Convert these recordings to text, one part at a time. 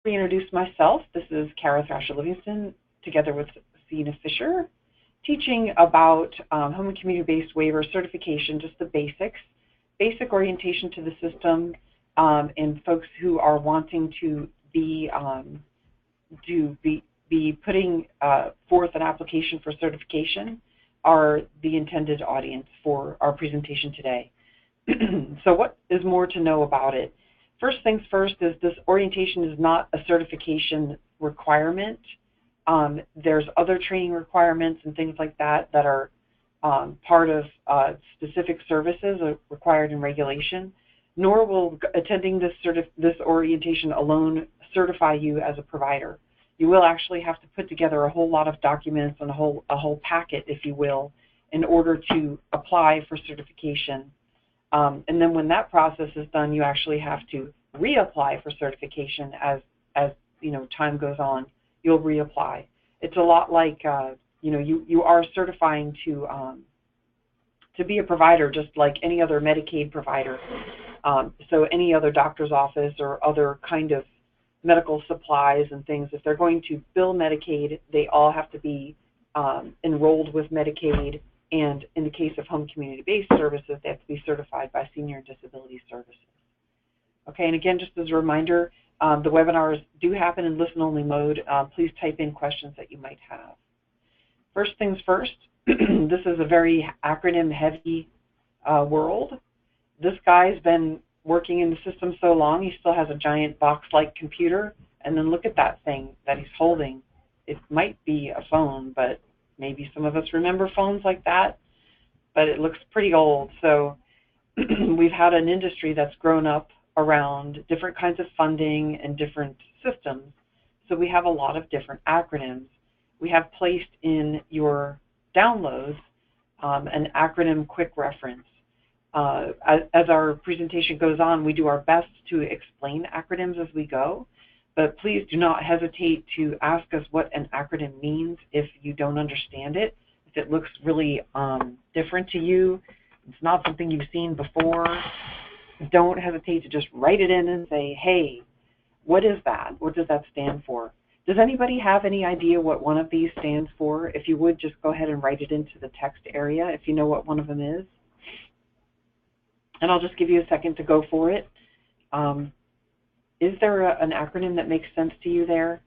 reintroduce myself. This is Kara Thrasher-Livingston, together with Sina Fisher, teaching about home and community-based waiver certification, just the basic orientation to the system, and folks who are wanting to be putting forth an application for certification are the intended audience for our presentation today. So what is more to know about it? First things first is this orientation is not a certification requirement. There's other training requirements and things like that that are part of specific services required in regulation, nor will attending this orientation alone certify you as a provider. You will actually have to put together a whole lot of documents and a whole packet, if you will, in order to apply for certification. And then when that process is done, you actually have to reapply for certification as time goes on. You'll reapply. It's a lot like you are certifying to be a provider, just like any other Medicaid provider. So any other doctor's office or other kind of medical supplies and things, if they're going to bill Medicaid, they all have to be enrolled with Medicaid. And in the case of home community-based services, they have to be certified by Senior and Disabilities Services. Okay, and again, just as a reminder, the webinars do happen in listen-only mode. Please type in questions that you might have. First things first, this is a very acronym-heavy world. This guy's been working in the system so long, he still has a giant box-like computer, and then look at that thing that he's holding. It might be a phone, but maybe some of us remember phones like that, but it looks pretty old. So we've had an industry that's grown up around different kinds of funding and different systems. So we have a lot of different acronyms. We have placed in your downloads an acronym quick reference. As our presentation goes on, we do our best to explain acronyms as we go. But please do not hesitate to ask us what an acronym means if you don't understand it. If it looks really different to you, it's not something you've seen before, don't hesitate to just write it in and say, hey, what is that? What does that stand for? Does anybody have any idea what one of these stands for? If you would, just go ahead and write it into the text area if you know what one of them is. And I'll just give you a second to go for it. Is there an acronym that makes sense to you there?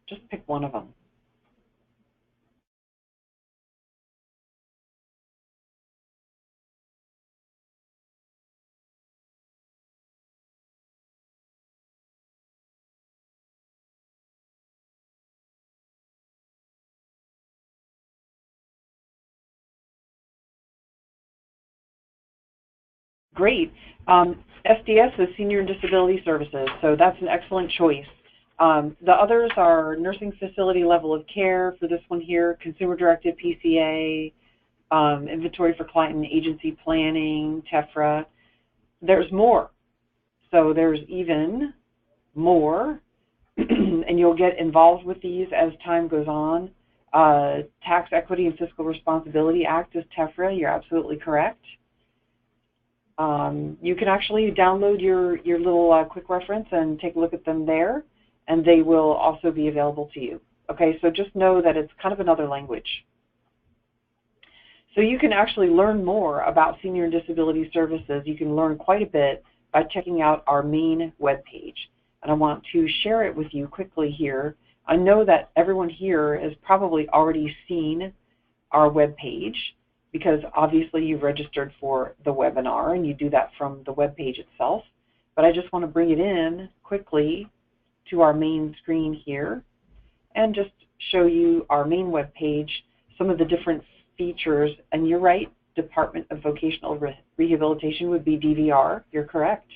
Just pick one of them. Great. SDS is Senior and Disability Services, so that's an excellent choice. The others are nursing facility level of care for this one here, consumer-directed PCA, inventory for client and agency planning, TEFRA. There's more. So there's even more, and you'll get involved with these as time goes on. Tax Equity and Fiscal Responsibility Act is TEFRA. You're absolutely correct. You can actually download your little quick reference and take a look at them there, and they will also be available to you. Okay, so just know that it's kind of another language. So you can actually learn more about Senior and Disability Services. You can learn quite a bit by checking out our main webpage. And I want to share it with you quickly here. I know that everyone here has probably already seen our webpage, because obviously you registered for the webinar and you do that from the web page itself. But I just want to bring it in quickly to our main screen here and just show you our main web page, some of the different features. And you're right, Department of Vocational Rehabilitation would be DVR, you're correct.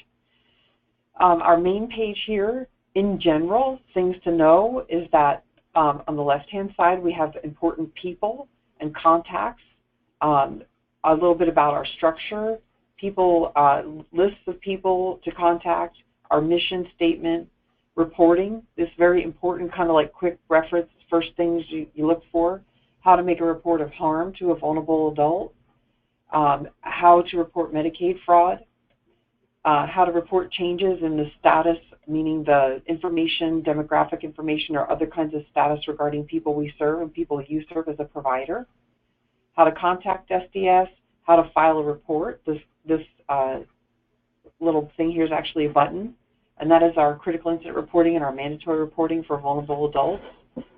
Our main page here, in general, things to know is that on the left-hand side we have important people and contacts. A little bit about our structure, people, lists of people to contact, our mission statement, reporting, this very important kind of like quick reference, first things you look for, how to make a report of harm to a vulnerable adult, how to report Medicaid fraud, how to report changes in the status, meaning the information, demographic information, or other kinds of status regarding people we serve and people you serve as a provider, how to contact SDS, how to file a report. This little thing here is actually a button, and that is our critical incident reporting and our mandatory reporting for vulnerable adults,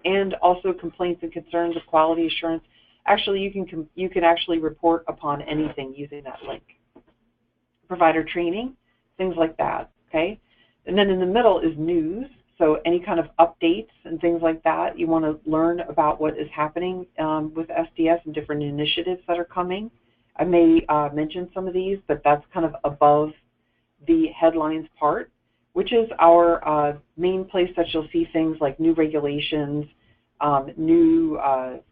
and also complaints and concerns of quality assurance. Actually, you can actually report upon anything using that link. Provider training, things like that, okay? And then in the middle is news, so any kind of updates and things like that. You want to learn about what is happening with SDS and different initiatives that are coming. I may mention some of these, but that's kind of above the headlines part, which is our main place that you'll see things like new regulations, new,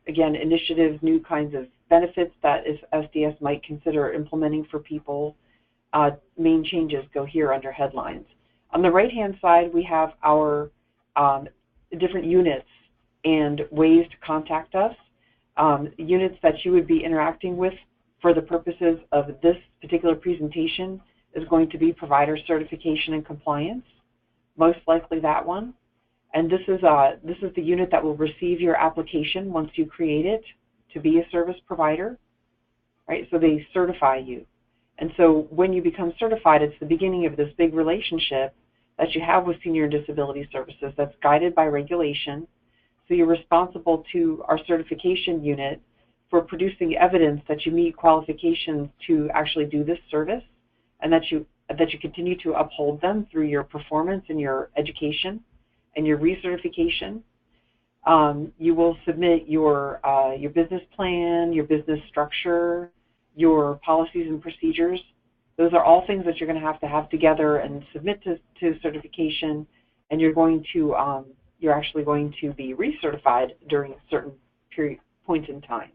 again, initiatives, new kinds of benefits that SDS might consider implementing for people. Main changes go here under headlines. On the right-hand side, we have our different units and ways to contact us. Units that you would be interacting with for the purposes of this particular presentation is going to be provider certification and compliance, most likely that one. And this is the unit that will receive your application once you create it to be a service provider, right? So they certify you. And so when you become certified, it's the beginning of this big relationship that you have with Senior and Disabilities Services that's guided by regulation. So you're responsible to our certification unit for producing evidence that you meet qualifications to actually do this service, and that you continue to uphold them through your performance and your education and your recertification. You will submit your business plan, your business structure, your policies and procedures. Those are all things that you're going to have together and submit to certification, and you're actually going to be recertified during certain points in time.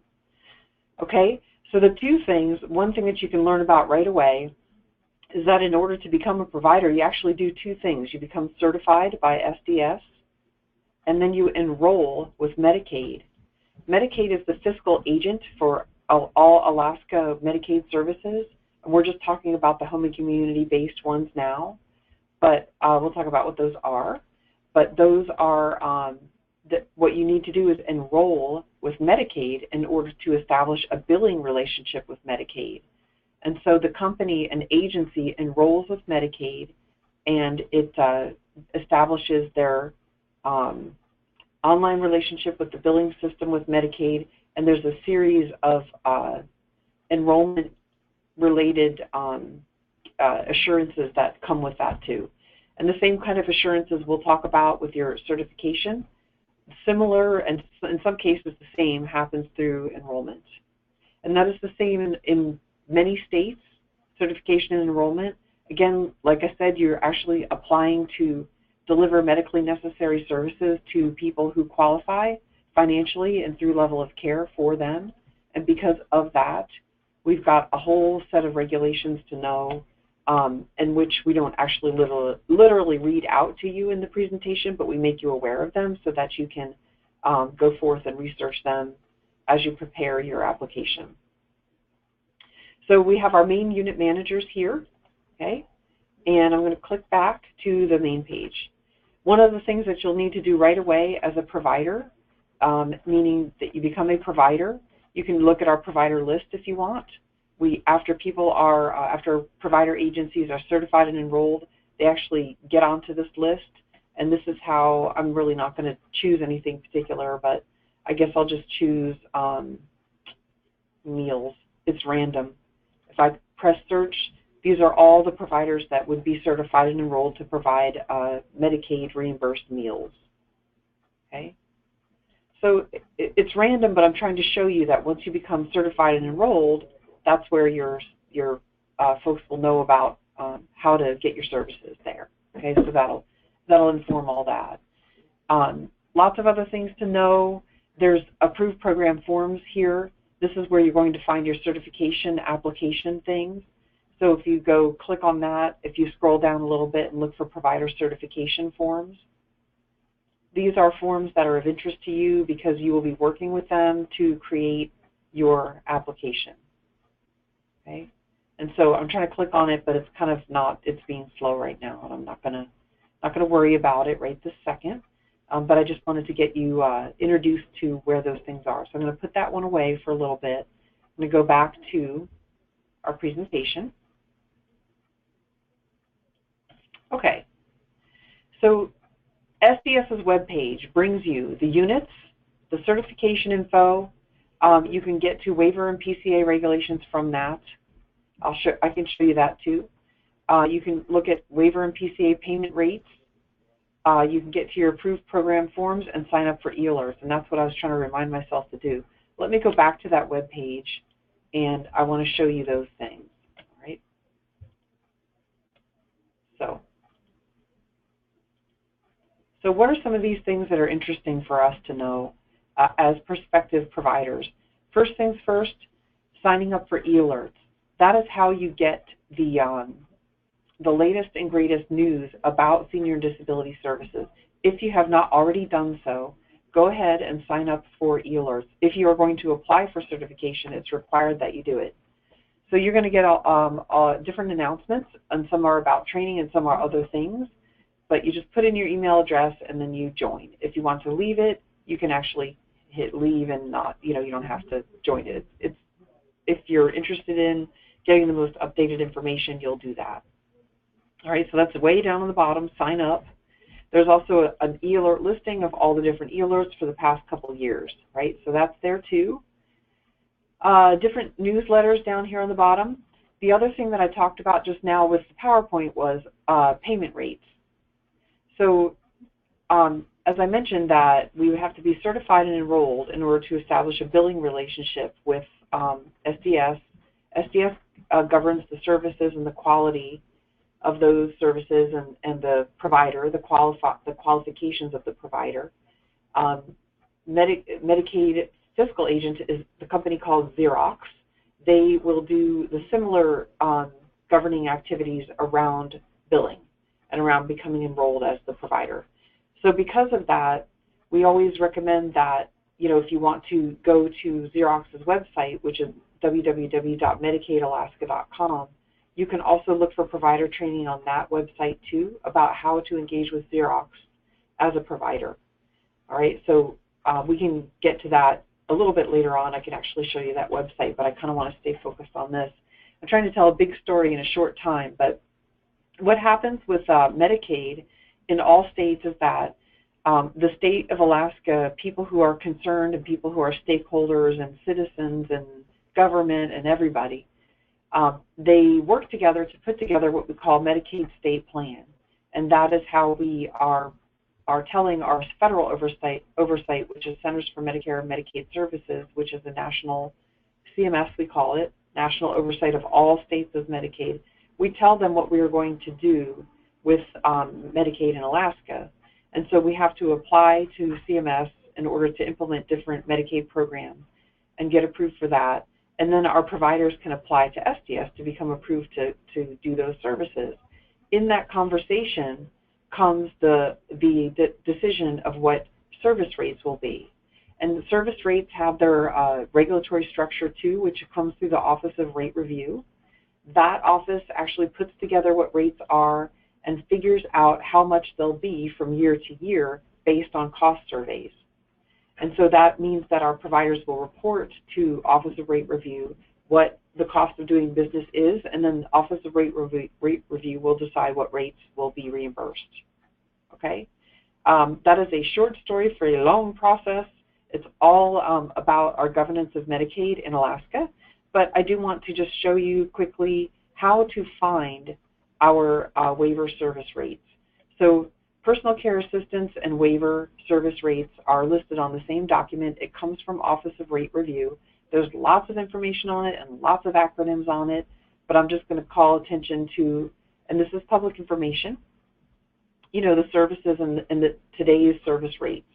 Okay, so the two things, one thing that you can learn about right away is that in order to become a provider, you actually do two things. You become certified by SDS, and then you enroll with Medicaid. Medicaid is the fiscal agent for all Alaska Medicaid services, and we're just talking about the home and community-based ones now, but we'll talk about what those are. But those are, what you need to do is enroll with Medicaid in order to establish a billing relationship with Medicaid. And so the company, an agency, enrolls with Medicaid, and it establishes their online relationship with the billing system with Medicaid, and there's a series of enrollment-related assurances that come with that too. And the same kind of assurances we'll talk about with your certification. Similar, and in some cases the same, happens through enrollment. And that is the same in many states, certification and enrollment. Again, like I said, you're actually applying to deliver medically necessary services to people who qualify financially and through level of care for them. And because of that, we've got a whole set of regulations to know, in which we don't actually literally read out to you in the presentation, but we make you aware of them so that you can go forth and research them as you prepare your application. So we have our main unit managers here, okay? And I'm going to click back to the main page. One of the things that you'll need to do right away as a provider, meaning that you become a provider, you can look at our provider list if you want. After provider agencies are certified and enrolled, they actually get onto this list, and this is how, I'm really not going to choose anything particular, but I guess I'll just choose meals. It's random. If I press search, these are all the providers that would be certified and enrolled to provide Medicaid reimbursed meals. Okay? So it's random, but I'm trying to show you that once you become certified and enrolled, that's where your folks will know about how to get your services there. Okay, so that'll inform all that. Lots of other things to know. There's approved program forms here. This is where you're going to find your certification application things. So if you go click on that, if you scroll down a little bit and look for provider certification forms, these are forms that are of interest to you because you will be working with them to create your application. Okay? And so I'm trying to click on it, but it's kind of not, it's being slow right now, and I'm not gonna worry about it right this second. But I just wanted to get you introduced to where those things are. So I'm going to put that one away for a little bit. I'm going to go back to our presentation. Okay, so SDS's webpage brings you the units, the certification info. You can get to waiver and PCA regulations from that. I can show you that too. You can look at waiver and PCA payment rates. You can get to your approved program forms and sign up for e-alerts, and that's what I was trying to remind myself to do. Let me go back to that web page, and I want to show you those things. All right. So what are some of these things that are interesting for us to know as prospective providers? First things first, signing up for e-alerts. That is how you get the latest and greatest news about Senior and Disability Services. If you have not already done so, go ahead and sign up for e-alerts. If you are going to apply for certification, it's required that you do it. So you're going to get different announcements, and some are about training and some are other things, but you just put in your email address and then you join. If you want to leave it, you can actually hit leave and not, you don't have to join it. If you're interested in getting the most updated information, you'll do that. All right, so that's way down on the bottom, sign up. There's also an e-alert listing of all the different e-alerts for the past couple of years, right? So that's there too. Different newsletters down here on the bottom. The other thing that I talked about just now with the PowerPoint was payment rates. So as I mentioned that we would have to be certified and enrolled in order to establish a billing relationship with SDS. SDS governs the services and the quality of those services and the provider, the qualifications of the provider. Medicaid fiscal agent is the company called Xerox. They will do the similar governing activities around billing and around becoming enrolled as the provider. So because of that, we always recommend that, if you want to go to Xerox's website, which is www.medicaidalaska.com, you can also look for provider training on that website too about how to engage with Xerox as a provider. All right, so we can get to that a little bit later on. I can actually show you that website, but I kind of want to stay focused on this. I'm trying to tell a big story in a short time, but what happens with Medicaid in all states is that the state of Alaska, people who are concerned and people who are stakeholders and citizens and government and everybody, they work together to put together what we call Medicaid state plan. And that is how we are telling our federal oversight, which is Centers for Medicare and Medicaid Services, which is a national CMS, we call it, national oversight of all states of Medicaid. We tell them what we are going to do with Medicaid in Alaska. And so we have to apply to CMS in order to implement different Medicaid programs and get approved for that. And then our providers can apply to SDS to become approved to do those services. In that conversation comes the decision of what service rates will be. And the service rates have their regulatory structure too, which comes through the Office of Rate Review. That office actually puts together what rates are and figures out how much they'll be from year to year based on cost surveys. And so that means that our providers will report to Office of Rate Review what the cost of doing business is, and then the Office of Rate Review will decide what rates will be reimbursed. Okay? That is a short story for a long process. It's all about our governance of Medicaid in Alaska, but I do want to just show you quickly how to find our waiver service rates. So personal care assistance and waiver service rates are listed on the same document. It comes from Office of Rate Review. There's lots of information on it and lots of acronyms on it, but I'm just going to call attention to, and this is public information, the services and today's service rates.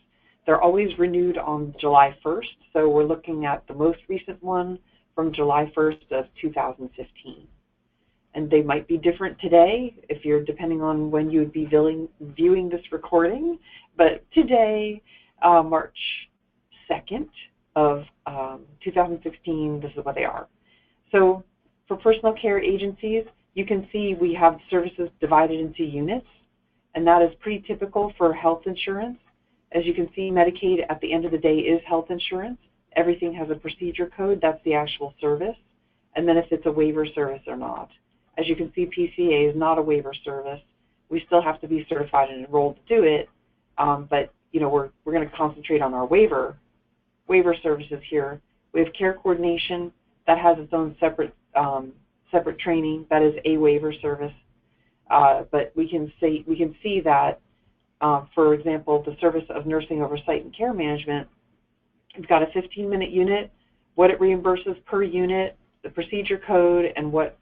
They're always renewed on July 1st, so we're looking at the most recent one from July 1st of 2015. And they might be different today, if you're depending on when you would be viewing this recording. But today, March 2nd of 2016, this is what they are. So For personal care agencies, you can see we have services divided into units, and that is pretty typical for health insurance. As you can see, Medicaid at the end of the day is health insurance. Everything has a procedure code, that's the actual service, and then if it's a waiver service or not. As you can see, PCA is not a waiver service. We still have to be certified and enrolled to do it, but we're going to concentrate on our waiver services here. We have care coordination that has its own separate training. That is a waiver service, but we can see that, for example, the service of nursing oversight and care management, we've got a 15-minute unit, what it reimburses per unit, the procedure code, and what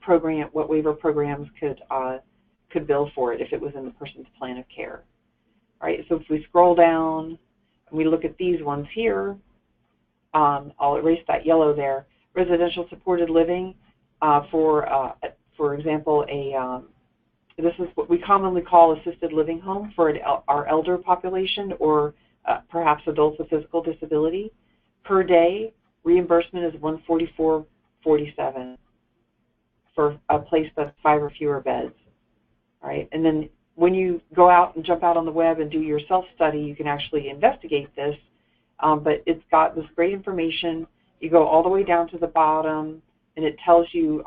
waiver programs could bill for it if it was in the person's plan of care. All right, so if we scroll down and we look at these ones here, I'll erase that yellow there. Residential supported living, for example, this is what we commonly call assisted living home for our elder population, or perhaps adults with physical disability. Per day, reimbursement is $144.47 for a place that's 5 or fewer beds. All right, and then when you go out and jump out on the web and do your self-study, you can actually investigate this, but it's got this great information. You go all the way down to the bottom, and it tells you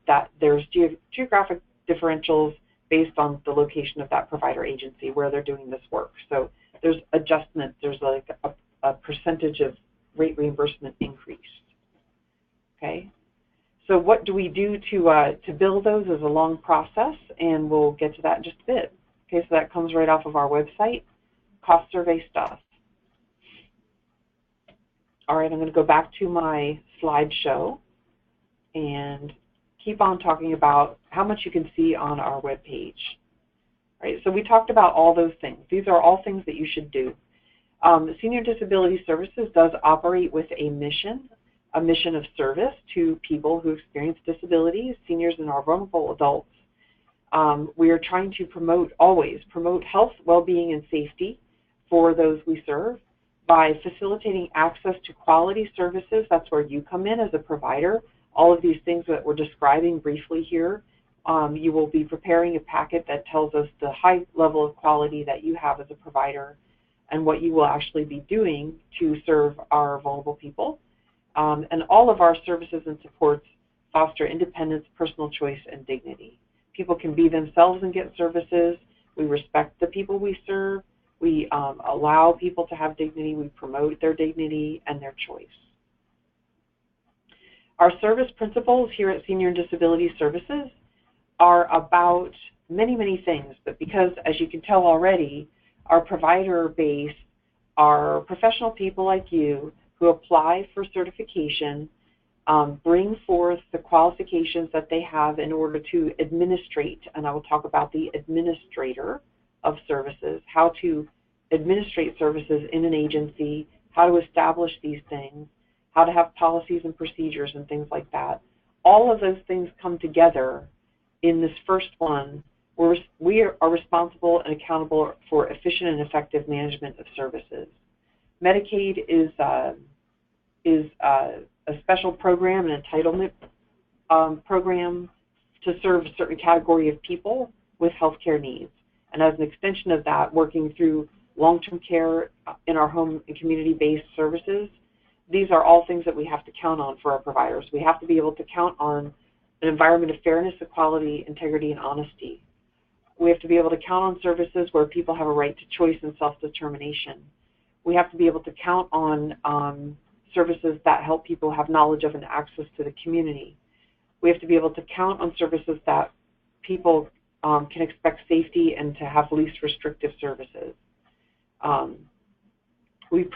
that there's geographic differentials based on the location of that provider agency where they're doing this work. So there's adjustments. There's like a percentage of rate reimbursement increased. Okay. So what do we do to bill those is a long process, and we'll get to that in just a bit. Okay, so that comes right off of our website, cost survey stuff. All right, I'm going to go back to my slideshow and keep on talking about how much you can see on our webpage. All right, so we talked about all those things. These are all things that you should do. Senior Disabilities Services does operate with a mission of service to people who experience disabilities, seniors, and our vulnerable adults. We are trying to always promote health, well-being, and safety for those we serve by facilitating access to quality services. That's where you come in as a provider. All of these things that we're describing briefly here, you will be preparing a packet that tells us the high level of quality that you have as a provider and what you will actually be doing to serve our vulnerable people. And all of our services and supports foster independence, personal choice, and dignity. People can be themselves and get services. We respect the people we serve. We allow people to have dignity. We promote their dignity and their choice. Our service principles here at Senior and Disability Services are about many, many things, but because, as you can tell already, our provider base are professional people like you who apply for certification, bring forth the qualifications that they have in order to administrate, and I will talk about the administrator of services, how to administrate services in an agency, how to establish these things, how to have policies and procedures and things like that. All of those things come together in this first one, where we are responsible and accountable for efficient and effective management of services. Medicaid is a special program, an entitlement program to serve a certain category of people with healthcare needs. And as an extension of that, working through long-term care in our home and community-based services, these are all things that we have to count on for our providers. We have to be able to count on an environment of fairness, equality, integrity, and honesty. We have to be able to count on services where people have a right to choice and self-determination. We have to be able to count on services that help people have knowledge of and access to the community. We have to be able to count on services that people can expect safety and to have least restrictive services. We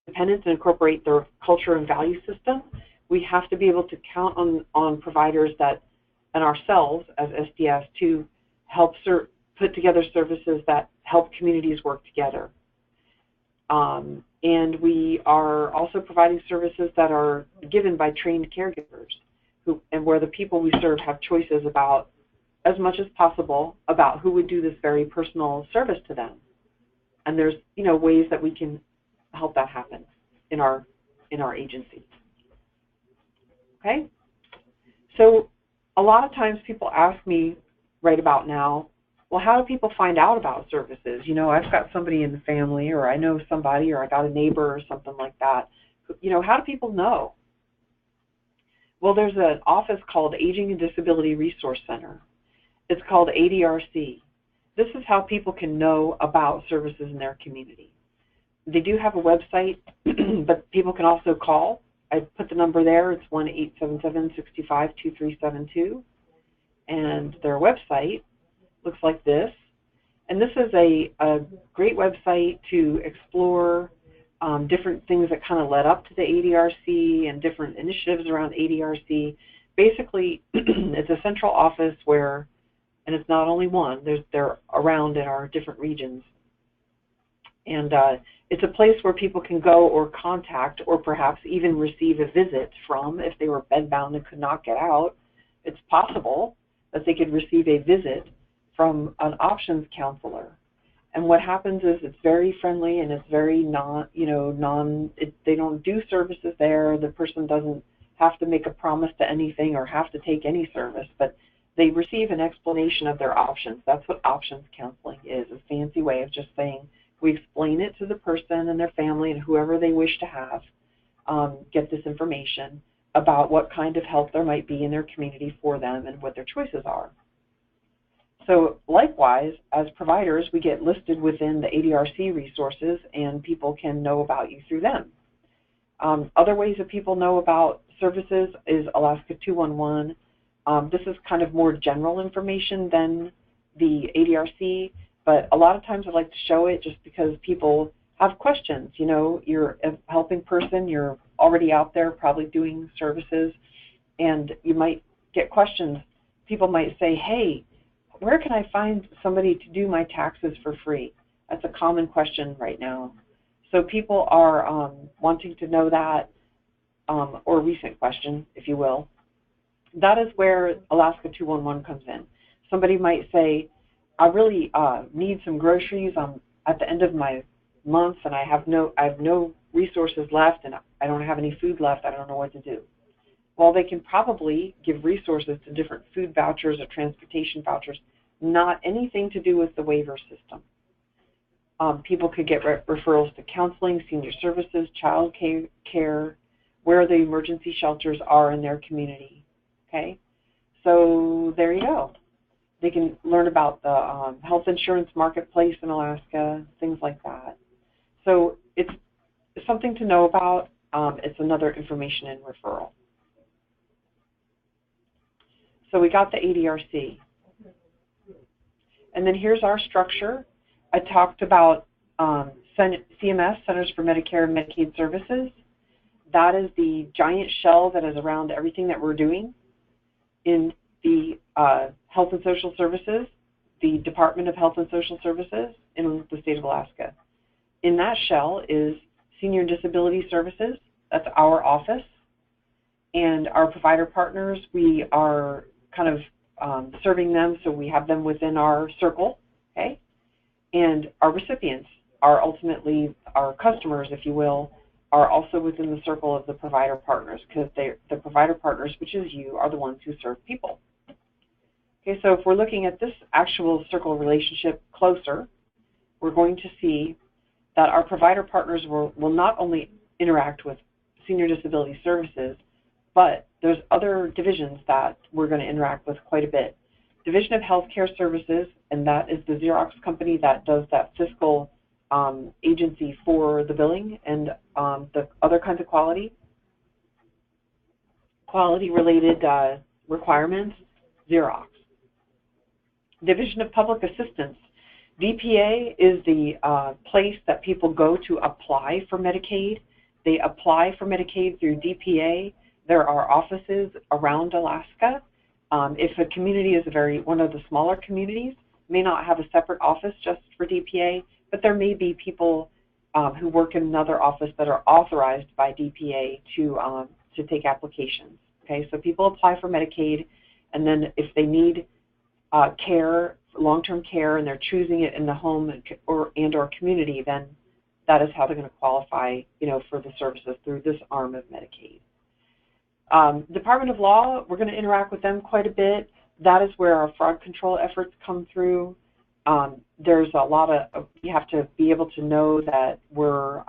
dependents and incorporate their culture and value system. We have to be able to count on providers that, and ourselves as SDS, to help put together services that help communities work together. And we are also providing services that are given by trained caregivers, and where the people we serve have choices about, as much as possible, about who would do this very personal service to them. And there's ways that we can help that happen in our agency. Okay, so a lot of times people ask me right about now, well, how do people find out about services? You know, I've got somebody in the family, or I know somebody, or I got a neighbor or something like that. You know, how do people know? Well, there's an office called Aging and Disability Resource Center. It's called ADRC. This is how people can know about services in their community. They do have a website, but people can also call. I put the number there. It's 1-877-65-2372. And their website looks like this. And this is a great website to explore different things that kind of led up to the ADRC and different initiatives around ADRC. Basically, it's a central office where, and it's not only one, they're around in our different regions. And it's a place where people can go or contact or perhaps even receive a visit from if they were bedbound and could not get out. It's possible that they could receive a visit from an options counselor. And what happens is it's very friendly and it's very they don't do services there. The person doesn't have to make a promise to anything or have to take any service, but they receive an explanation of their options. That's what options counseling is, a fancy way of just saying, we explain it to the person and their family and whoever they wish to have get this information about what kind of help there might be in their community for them and what their choices are. So likewise, as providers, we get listed within the ADRC resources and people can know about you through them. Other ways that people know about services is Alaska 211. This is kind of more general information than the ADRC, but a lot of times I like to show it just because people have questions. You know, you're a helping person, you're already out there probably doing services, and you might get questions. People might say, hey, where can I find somebody to do my taxes for free? That's a common question right now. So people are wanting to know that, or a recent question, if you will. That is where Alaska 211 comes in. Somebody might say, I really need some groceries. I'm at the end of my month and I have no resources left and I don't have any food left. I don't know what to do. Well, they can probably give resources to different food vouchers or transportation vouchers, not anything to do with the waiver system. People could get referrals to counseling, senior services, child care, where the emergency shelters are in their community. Okay, so there you go. They can learn about the health insurance marketplace in Alaska, things like that. So it's something to know about. It's another information and referral. So we got the ADRC. And then here's our structure. I talked about CMS, Centers for Medicare and Medicaid Services. That is the giant shell that is around everything that we're doing. In the Health and Social Services, the Department of Health and Social Services in the state of Alaska. In that shell is Senior and Disabilities Services. That's our office. And our provider partners, we are kind of serving them, so we have them within our circle, okay? And our recipients are ultimately our customers, if you will, are also within the circle of the provider partners, because the provider partners, which is you, are the ones who serve people. Okay, so if we're looking at this actual circle relationship closer, we're going to see that our provider partners will not only interact with Senior Disability Services, but there's other divisions that we're going to interact with quite a bit. Division of Healthcare Services, and that is the Xerox company that does that fiscal agency for the billing and the other kinds of quality-related requirements, Xerox. Division of Public Assistance. DPA is the place that people go to apply for Medicaid. They apply for Medicaid through DPA. There are offices around Alaska. If a community is one of the smaller communities, may not have a separate office just for DPA, but there may be people who work in another office that are authorized by DPA to take applications. Okay, so people apply for Medicaid, and then if they need care, long-term care, and they're choosing it in the home or community, then that is how they're going to qualify, for the services through this arm of Medicaid. Department of Law, we're going to interact with them quite a bit. That is where our fraud control efforts come through. There's a lot of, you have to be able to know that we're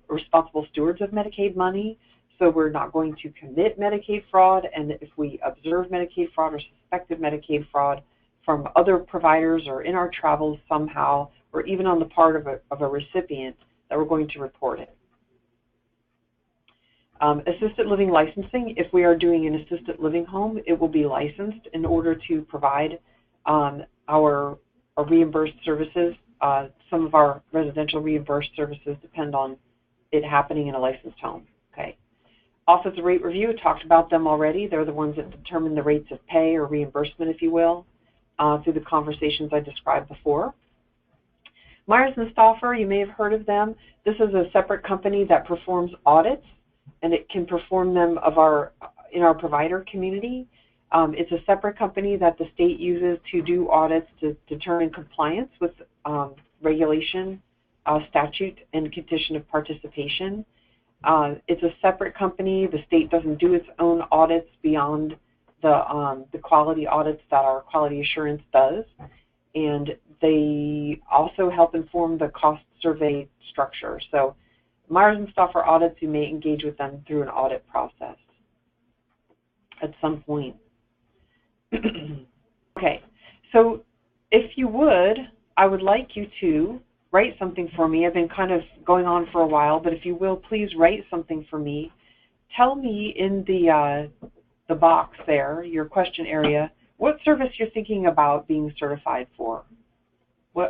responsible stewards of Medicaid money, so we're not going to commit Medicaid fraud, and if we observe Medicaid fraud or suspected Medicaid fraud from other providers or in our travels somehow, or even on the part of a recipient, that we're going to report it. Assisted living licensing, if we are doing an assisted living home, it will be licensed in order to provide our reimbursed services. Some of our residential reimbursed services depend on it happening in a licensed home. Okay. Office of Rate Review, I talked about them already. They're the ones that determine the rates of pay or reimbursement, if you will, through the conversations I described before. Myers and Stauffer, you may have heard of them. This is a separate company that performs audits, and it can perform them in our provider community. It's a separate company that the state uses to do audits to determine compliance with regulation, statute, and condition of participation. It's a separate company. The state doesn't do its own audits beyond the quality audits that our quality assurance does. And they also help inform the cost survey structure. So Myers and Stauffer audits, you may engage with them through an audit process at some point. Okay, so if you would, I would like you to write something for me. I've been kind of going on for a while, but if you will, please write something for me. Tell me in the box there, your question area, what service you're thinking about being certified for.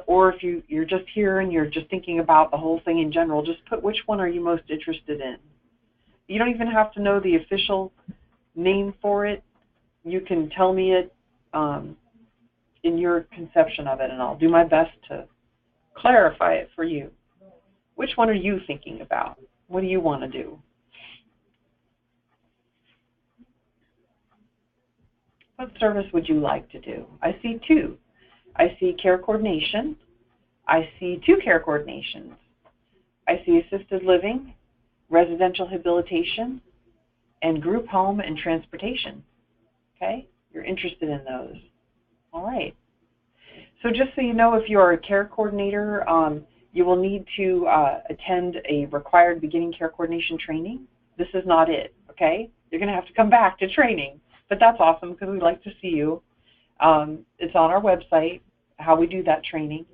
Or if you're just here and you're just thinking about the whole thing in general, just put which one are you most interested in. You don't even have to know the official name for it. You can tell me it in your conception of it, and I'll do my best to clarify it for you. Which one are you thinking about? What do you want to do? What service would you like to do? I see two. I see care coordination. I see two care coordinations. I see assisted living, residential habilitation, and group home and transportation. Okay? You're interested in those. All right. So just so you know, if you are a care coordinator, you will need to attend a required beginning care coordination training. This is not it, okay? You're going to have to come back to training, but that's awesome because we'd like to see you. It's on our website, how we do that training.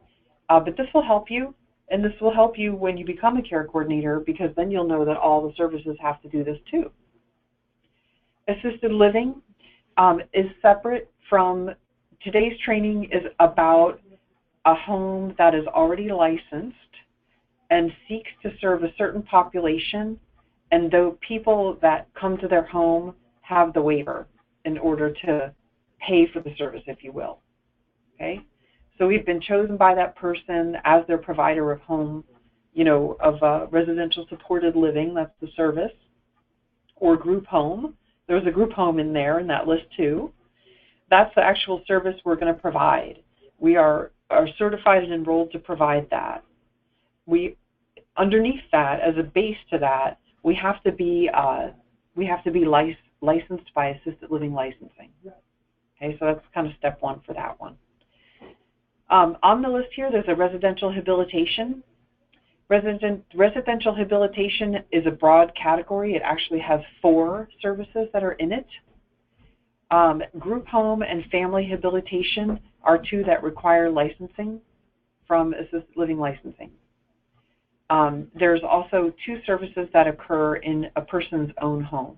But this will help you, and this will help you when you become a care coordinator, because then you'll know that all the services have to do this too. Assisted living is separate from today's training. Is about a home that is already licensed and seeks to serve a certain population, and though people that come to their home have the waiver in order to pay for the service, if you will. Okay? So we've been chosen by that person as their provider of home, of residential supported living, that's the service, or group home. There's a group home in there in that list too. That's the actual service we're going to provide. We are certified and enrolled to provide that. Underneath that, as a base to that, we have to be licensed by assisted living licensing. Okay, so that's kind of step one for that one. On the list here, there's a residential habilitation. Residential habilitation is a broad category. It actually has 4 services that are in it. Group home and family habilitation are 2 that require licensing from assisted living licensing. There's also 2 services that occur in a person's own home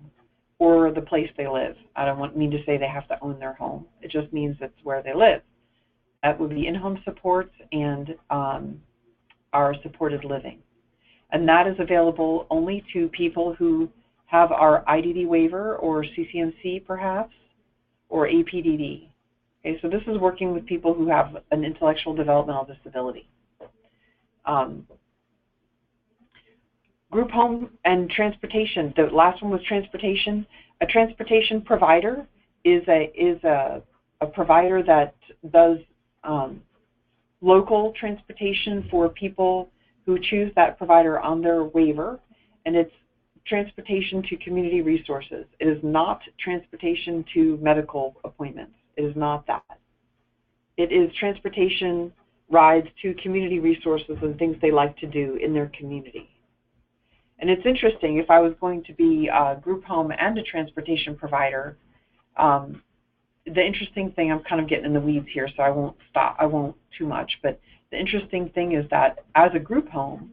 or the place they live. I don't mean to say they have to own their home. It just means it's where they live. That would be in-home supports and our supported living. And that is available only to people who have our IDD waiver or CCMC perhaps, or APDD. Okay, so this is working with people who have an intellectual developmental disability. Group home and transportation. The last one was transportation. A transportation provider is a provider that does local transportation for people who choose that provider on their waiver, and it's transportation to community resources. It is not transportation to medical appointments. It is not that. It is transportation rides to community resources and things they like to do in their community. And it's interesting, if I was going to be a group home and a transportation provider, the interesting thing, I'm kind of getting in the weeds here, so I won't too much, but the interesting thing is that as a group home,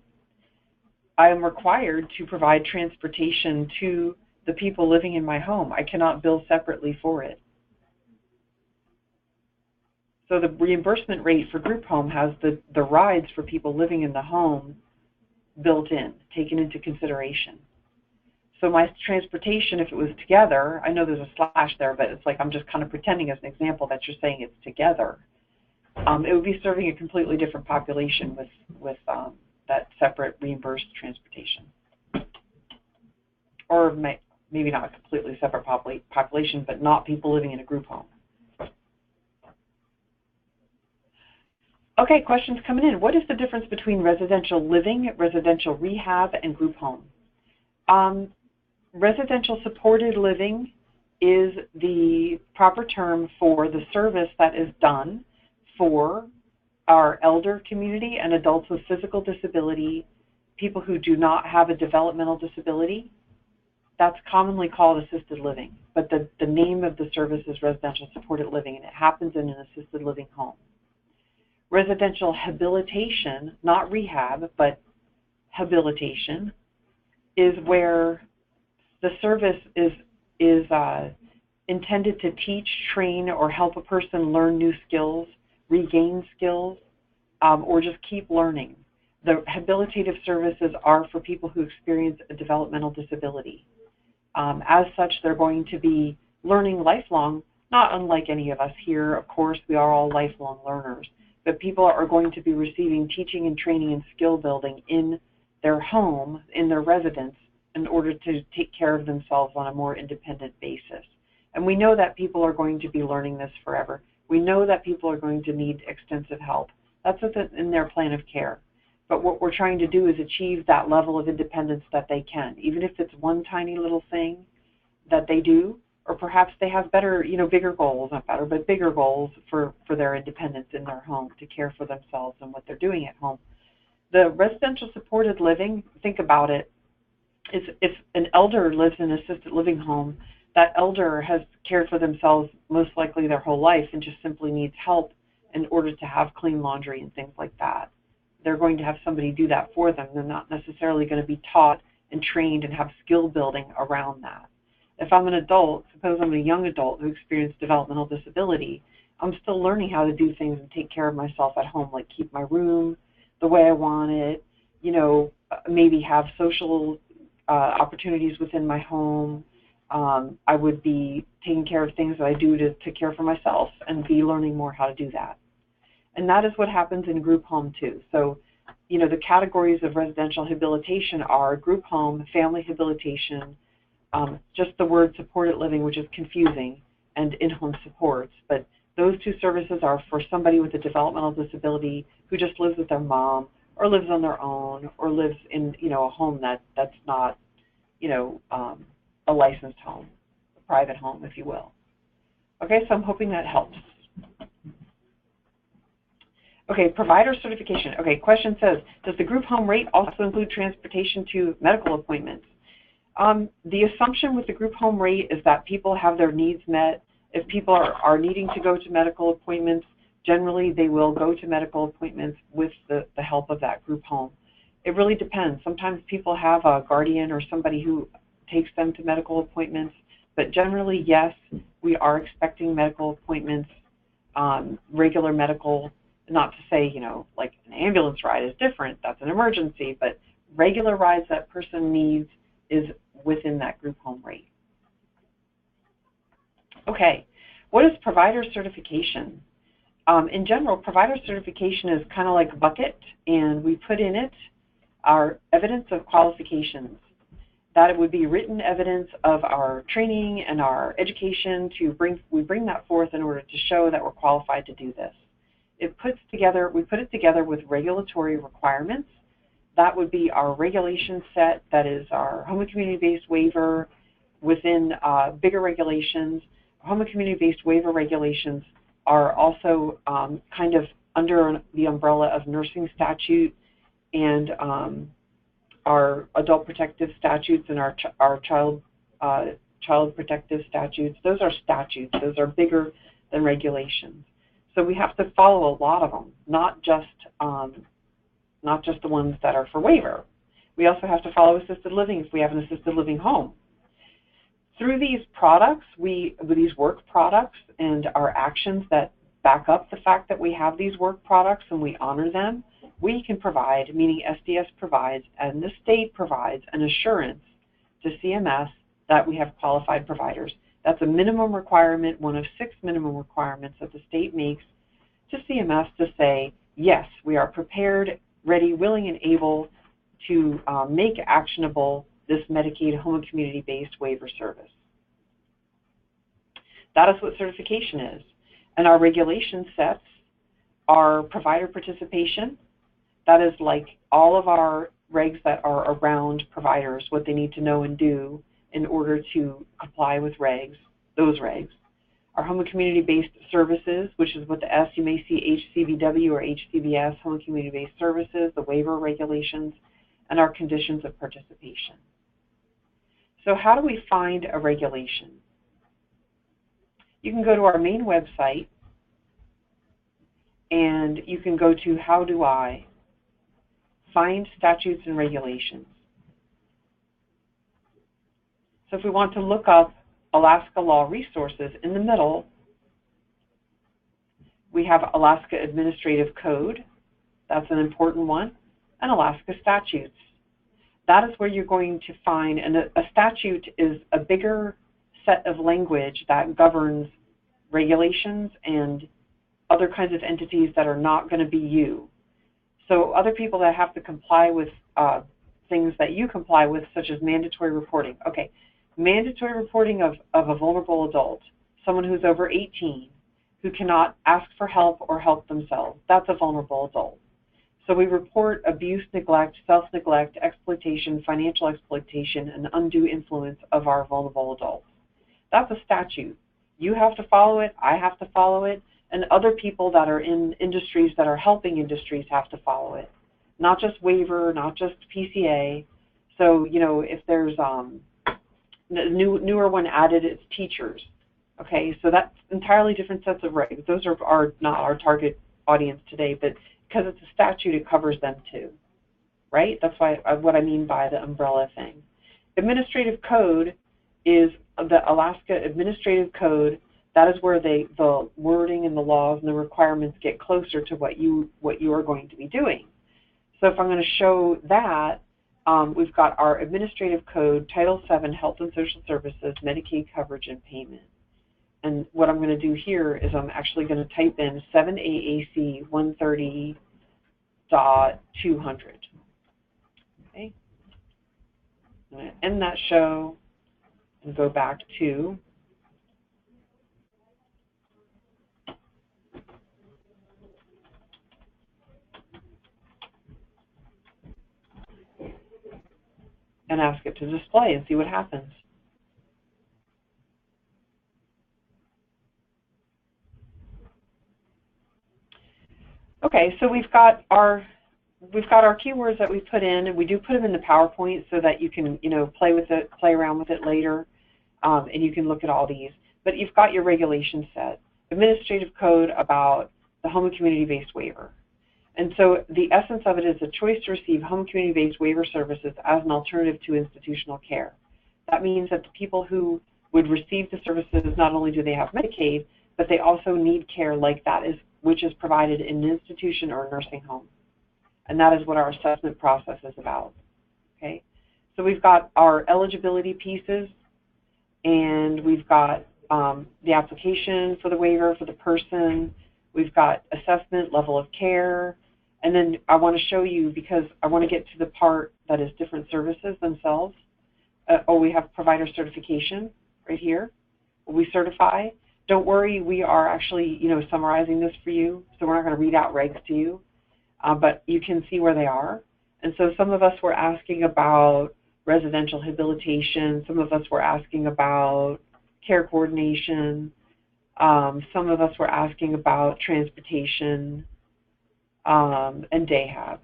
I am required to provide transportation to the people living in my home. I cannot bill separately for it. So the reimbursement rate for group home has the rides for people living in the home built in, taken into consideration. So my transportation, if it was together, I know there's a slash there, but it's like I'm just kind of pretending as an example that you're saying it's together. It would be serving a completely different population with that separate reimbursed transportation. Or maybe not a completely separate population, but not people living in a group home. Okay, questions coming in. What is the difference between residential living, residential rehab, and group home? Residential supported living is the proper term for the service that is done for our elder community and adults with physical disability, people who do not have a developmental disability. That's commonly called assisted living, but the name of the service is residential supported living, and it happens in an assisted living home. Residential habilitation, not rehab, but habilitation, is where the service is intended to teach, train, or help a person learn new skills, regain skills, or just keep learning. The habilitative services are for people who experience a developmental disability. As such, they're going to be learning lifelong, not unlike any of us here. Of course, we are all lifelong learners, but people are going to be receiving teaching and training and skill building in their home, in their residence, in order to take care of themselves on a more independent basis. And we know that people are going to be learning this forever. We know that people are going to need extensive help. That's in their plan of care. But what we're trying to do is achieve that level of independence that they can, even if it's one tiny little thing that they do, or perhaps they have better, bigger goals, not better, but bigger goals for their independence in their home, to care for themselves and what they're doing at home. The residential supported living, think about it, if an elder lives in an assisted living home, that elder has cared for themselves most likely their whole life and just simply needs help in order to have clean laundry and things like that. They're going to have somebody do that for them. They're not necessarily going to be taught and trained and have skill building around that. If I'm an adult, suppose I'm a young adult who experienced developmental disability, I'm still learning how to do things and take care of myself at home, like keep my room the way I want it, maybe have social opportunities within my home. I would be taking care of things that I do to care for myself and be learning more how to do that. And that is what happens in group home too. So, the categories of residential habilitation are group home, family habilitation, just the word supported living, which is confusing, and in-home supports. But those two services are for somebody with a developmental disability who just lives with their mom or lives on their own or lives in, a home that's not, a licensed home, a private home, if you will. Okay, so I'm hoping that helps. Okay, provider certification. Okay, question says, does the group home rate also include transportation to medical appointments? The assumption with the group home rate is that people have their needs met. If people are needing to go to medical appointments, generally they will go to medical appointments with the help of that group home. It really depends. Sometimes people have a guardian or somebody who takes them to medical appointments, but generally, yes, we are expecting medical appointments, regular medical. Not to say, like an ambulance ride is different, that's an emergency, but regular rides that person needs is within that group home rate. Okay, what is provider certification? In general, provider certification is kind of like a bucket, and we put in it our evidence of qualifications. That it would be written evidence of our training and our education. We bring that forth in order to show that we're qualified to do this. We put it together with regulatory requirements that would be our regulation set, that is our home and community-based waiver within bigger regulations. Home and community-based waiver regulations are also kind of under the umbrella of nursing statute and our adult protective statutes and our child protective statutes. Those are statutes. Those are bigger than regulations. So we have to follow a lot of them, not just the ones that are for waiver. We also have to follow assisted living if we have an assisted living home. Through these products, these work products and our actions that back up the fact that we have these work products and we honor them, we can provide, meaning SDS provides and the state provides, an assurance to CMS that we have qualified providers. That's a minimum requirement, one of 6 minimum requirements that the state makes to CMS to say, yes, we are prepared, ready, willing, and able to make actionable this Medicaid home and community-based waiver service. That is what certification is. And our regulation sets our provider participation. That is like all of our regs that are around providers, what they need to know and do in order to comply with regs, those regs. Our home and community-based services, which is with the S, you may see HCBW or HCBS, home and community-based services, the waiver regulations, and our conditions of participation. So how do we find a regulation? You can go to our main website and you can go to How Do I Find Statutes and Regulations. So if we want to look up Alaska Law Resources, in the middle we have Alaska Administrative Code, that's an important one, and Alaska Statutes. That is where you're going to find, and a statute is a bigger set of language that governs regulations and other kinds of entities that are not going to be you. So other people that have to comply with things that you comply with, such as mandatory reporting. Okay, mandatory reporting of a vulnerable adult, someone who's over 18, who cannot ask for help or help themselves. That's a vulnerable adult. So we report abuse, neglect, self-neglect, exploitation, financial exploitation, and undue influence of our vulnerable adults. That's a statute. You have to follow it, I have to follow it, and other people that are in industries that are helping industries have to follow it. Not just waiver, not just PCA. So, you know, if there's newer one added, it's teachers. Okay, so that's entirely different sets of regs. Those are not our target audience today, but because it's a statute, it covers them too, right? That's what I mean by the umbrella thing. Administrative code is the Alaska Administrative Code. That is where the wording and the laws and the requirements get closer to what you are going to be doing. So if I'm going to show that, we've got our Administrative Code, Title VII, Health and Social Services, Medicaid Coverage and Payment. And what I'm going to do here is I'm actually going to type in 7 AAC 130.200. Okay. I'm going to end that show and go back to and ask it to display and see what happens. Okay, so we've got our keywords that we put in, and we do put them in the PowerPoint so that you can, you know, play around with it later, and you can look at all these. But you've got your regulation set, administrative code about the home and community-based waiver. And so the essence of it is a choice to receive home and community-based waiver services as an alternative to institutional care. That means that the people who would receive the services, not only do they have Medicaid, but they also need care like that, which is provided in an institution or a nursing home. And that is what our assessment process is about. Okay, so we've got our eligibility pieces, and we've got the application for the waiver for the person. We've got assessment, level of care, and then I want to show you, because I want to get to the part that is different services themselves. We have provider certification right here. We certify. Don't worry, we are actually, you know, summarizing this for you, so we're not going to read out regs to you, but you can see where they are. And so some of us were asking about residential habilitation, some of us were asking about care coordination, some of us were asking about transportation, and day hab.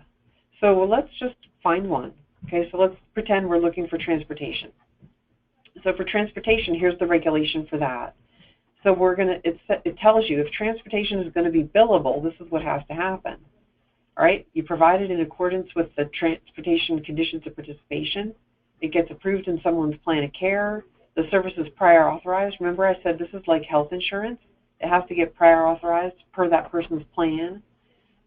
So let's just find one. Okay, so let's pretend we're looking for transportation. So for transportation, here's the regulation for that. So it tells you if transportation is going to be billable, this is what has to happen. All right, you provide it in accordance with the transportation conditions of participation. It gets approved in someone's plan of care. The service is prior authorized. Remember I said this is like health insurance. It has to get prior authorized per that person's plan.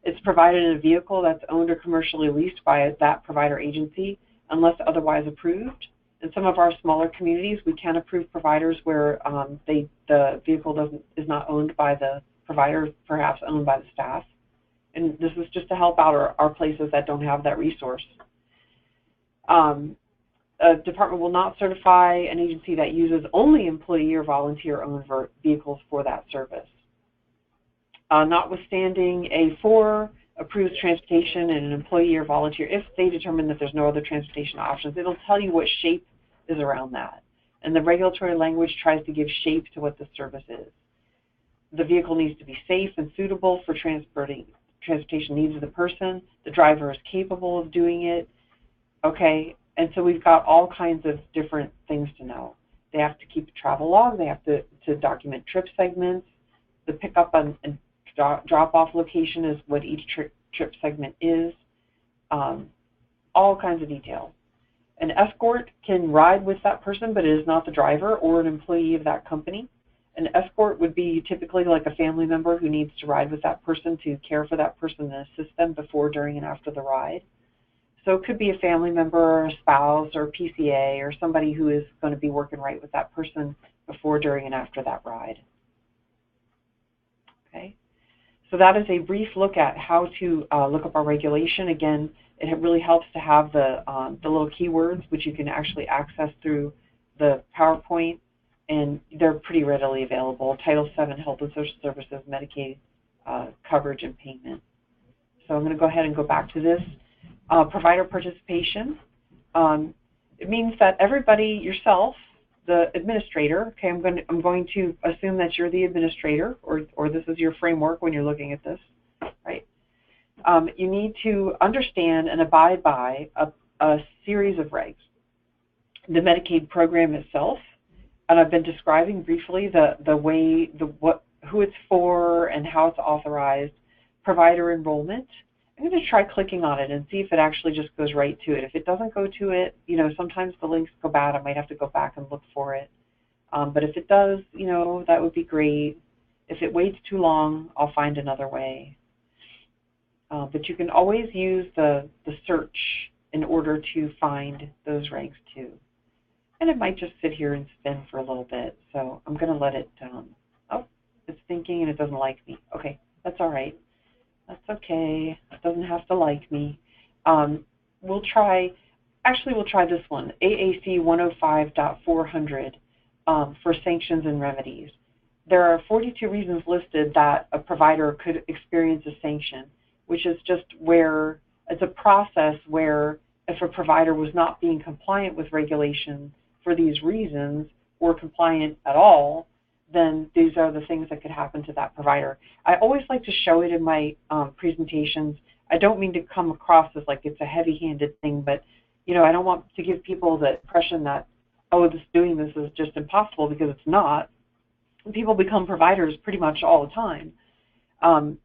It's provided in a vehicle that's owned or commercially leased by that provider agency unless otherwise approved. In some of our smaller communities, we can approve providers where the vehicle is not owned by the provider, perhaps owned by the staff. And this is just to help out our places that don't have that resource. A department will not certify an agency that uses only employee or volunteer-owned vehicles for that service. Notwithstanding, A4 approves transportation and an employee or volunteer if they determine that there's no other transportation options. It'll tell you what shape is around that. And the regulatory language tries to give shape to what the service is. The vehicle needs to be safe and suitable for transportation needs of the person. The driver is capable of doing it. Okay, and so we've got all kinds of different things to know. They have to keep a travel log. They have to document trip segments. The pickup and drop-off location is what each trip segment is. All kinds of detail. An escort can ride with that person, but it is not the driver or an employee of that company. An escort would be typically like a family member who needs to ride with that person to care for that person and assist them before, during, and after the ride. So it could be a family member or a spouse or a PCA or somebody who is going to be working right with that person before, during, and after that ride. Okay, so that is a brief look at how to look up our regulation. Again, it really helps to have the little keywords, which you can actually access through the PowerPoint, and they're pretty readily available. Title VII, Health and Social Services, Medicaid coverage and payment. So I'm going to go ahead and go back to this. Provider participation. It means that everybody, yourself, the administrator, okay, I'm going to assume that you're the administrator, or this is your framework when you're looking at this, right? You need to understand and abide by a series of regs. The Medicaid program itself, and I've been describing briefly who it's for and how it's authorized. Provider enrollment. I'm going to try clicking on it and see if it actually just goes right to it. If it doesn't go to it, sometimes the links go bad. I might have to go back and look for it. But if it does, that would be great. If it waits too long, I'll find another way. But you can always use the search in order to find those regs too. And it might just sit here and spin for a little bit. So I'm going to let it, it's thinking and it doesn't like me. Okay, that's all right. That's okay. It doesn't have to like me. We'll try this one, AAC 105.400 for sanctions and remedies. There are 42 reasons listed that a provider could experience a sanction, which is just where it's a process where if a provider was not being compliant with regulations for these reasons or compliant at all, then these are the things that could happen to that provider. I always like to show it in my presentations. I don't mean to come across as like it's a heavy-handed thing, but I don't want to give people the impression that, doing this is just impossible, because it's not. People become providers pretty much all the time.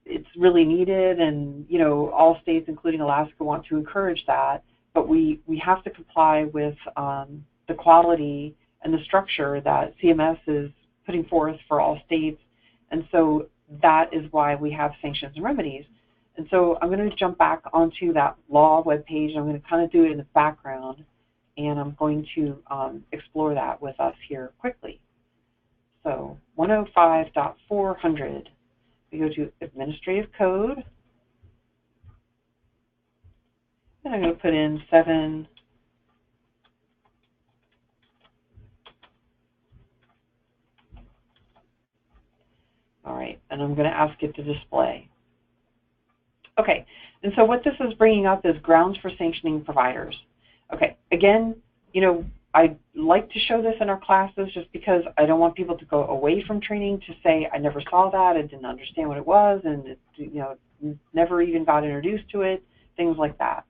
It's really needed, and all states, including Alaska, want to encourage that, but we have to comply with the quality and the structure that CMS is putting forth for all states, and so that is why we have sanctions and remedies. And so I'm going to jump back onto that law webpage. I'm going to kind of do it in the background, and I'm going to explore that with us here quickly. So 105.400, we go to Administrative Code, and I'm going to put in 7. All right, and I'm going to ask it to display. Okay, And so what this is bringing up is grounds for sanctioning providers. Okay, again, I like to show this in our classes just because I don't want people to go away from training to say, I never saw that, I didn't understand what it was, and never even got introduced to it, things like that.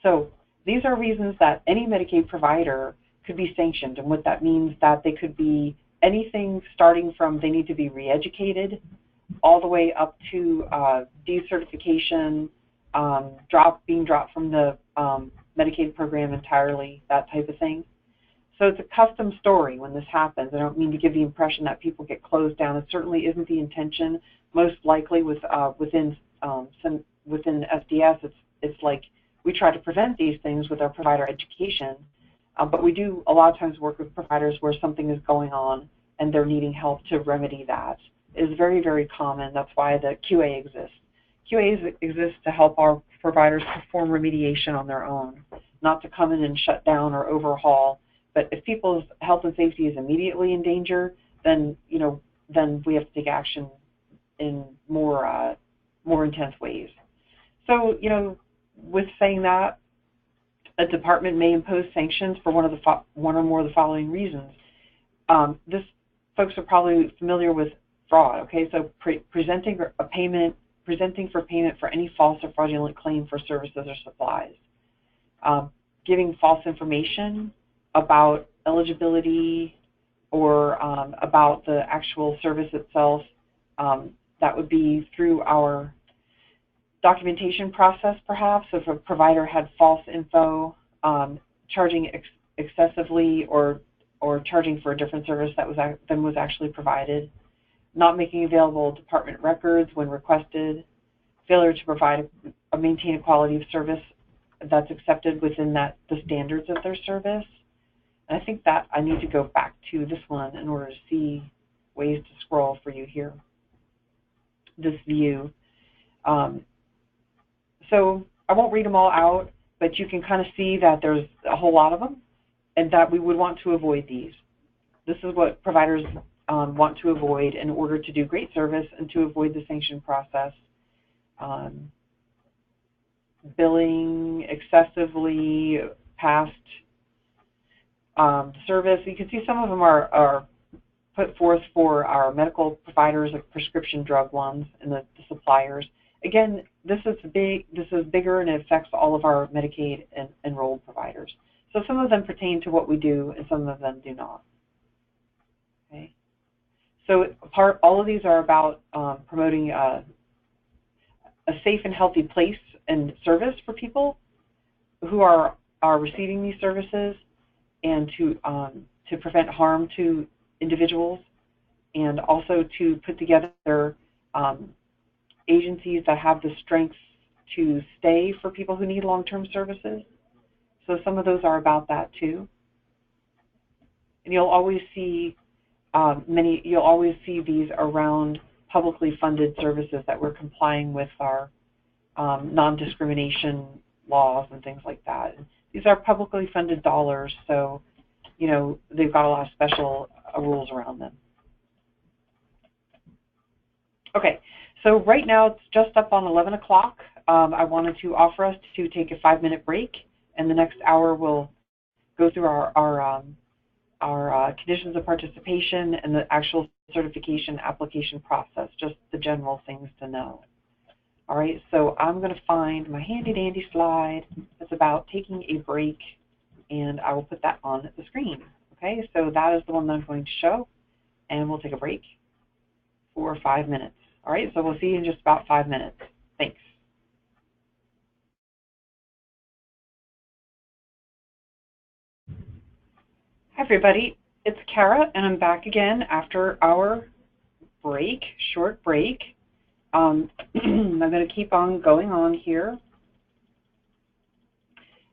So these are reasons that any Medicaid provider could be sanctioned, and what that means that they could be anything starting from they need to be re-educated all the way up to decertification, being dropped from the Medicaid program entirely, that type of thing. So it's a custom story when this happens. I don't mean to give the impression that people get closed down. It certainly isn't the intention. Most likely within SDS, it's like we try to prevent these things with our provider education, but we do a lot of times work with providers where something is going on and they're needing help to remedy that. It is very, very common. That's why the QA exists. QAs exist to help our providers perform remediation on their own, not to come in and shut down or overhaul. But if people's health and safety is immediately in danger, then we have to take action in more intense ways. So with saying that, a department may impose sanctions for one or more of the following reasons. Folks are probably familiar with fraud. Okay, so presenting for payment for any false or fraudulent claim for services or supplies, giving false information about eligibility or about the actual service itself. That would be through our documentation process, perhaps. If a provider had false info, charging excessively or charging for a different service than was actually provided, not making available department records when requested, failure to provide or maintain a quality of service that's accepted within the standards of their service. And I think that I need to go back to this one in order to see ways to scroll for you here, this view. So I won't read them all out, but you can kind of see that there's a whole lot of them and that we would want to avoid these. This is what providers want to avoid in order to do great service and to avoid the sanction process. Billing excessively past service. You can see some of them are put forth for our medical providers, like prescription drug ones and the suppliers. Again, this is bigger and it affects all of our Medicaid and enrolled providers. So some of them pertain to what we do and some of them do not. Okay. So all of these are about promoting a safe and healthy place and service for people who are receiving these services, and to prevent harm to individuals, and also to put together agencies that have the strength to stay for people who need long-term services. So some of those are about that too. And you'll always see these around publicly funded services that we're complying with our non-discrimination laws and things like that. These are publicly funded dollars, so they've got a lot of special rules around them. Okay, so right now it's just up on 11 o'clock. I wanted to offer us to take a 5-minute break, and the next hour we'll go through our conditions of participation and the actual certification application process, just the general things to know. All right, so I'm going to find my handy-dandy slide that's about taking a break, and I will put that on the screen. Okay, so that is the one that I'm going to show, and we'll take a break for 5 minutes. All right, so we'll see you in just about 5 minutes. Thanks. Hi, everybody. It's Kara, and I'm back again after our break, short break. I'm going to keep on going on here.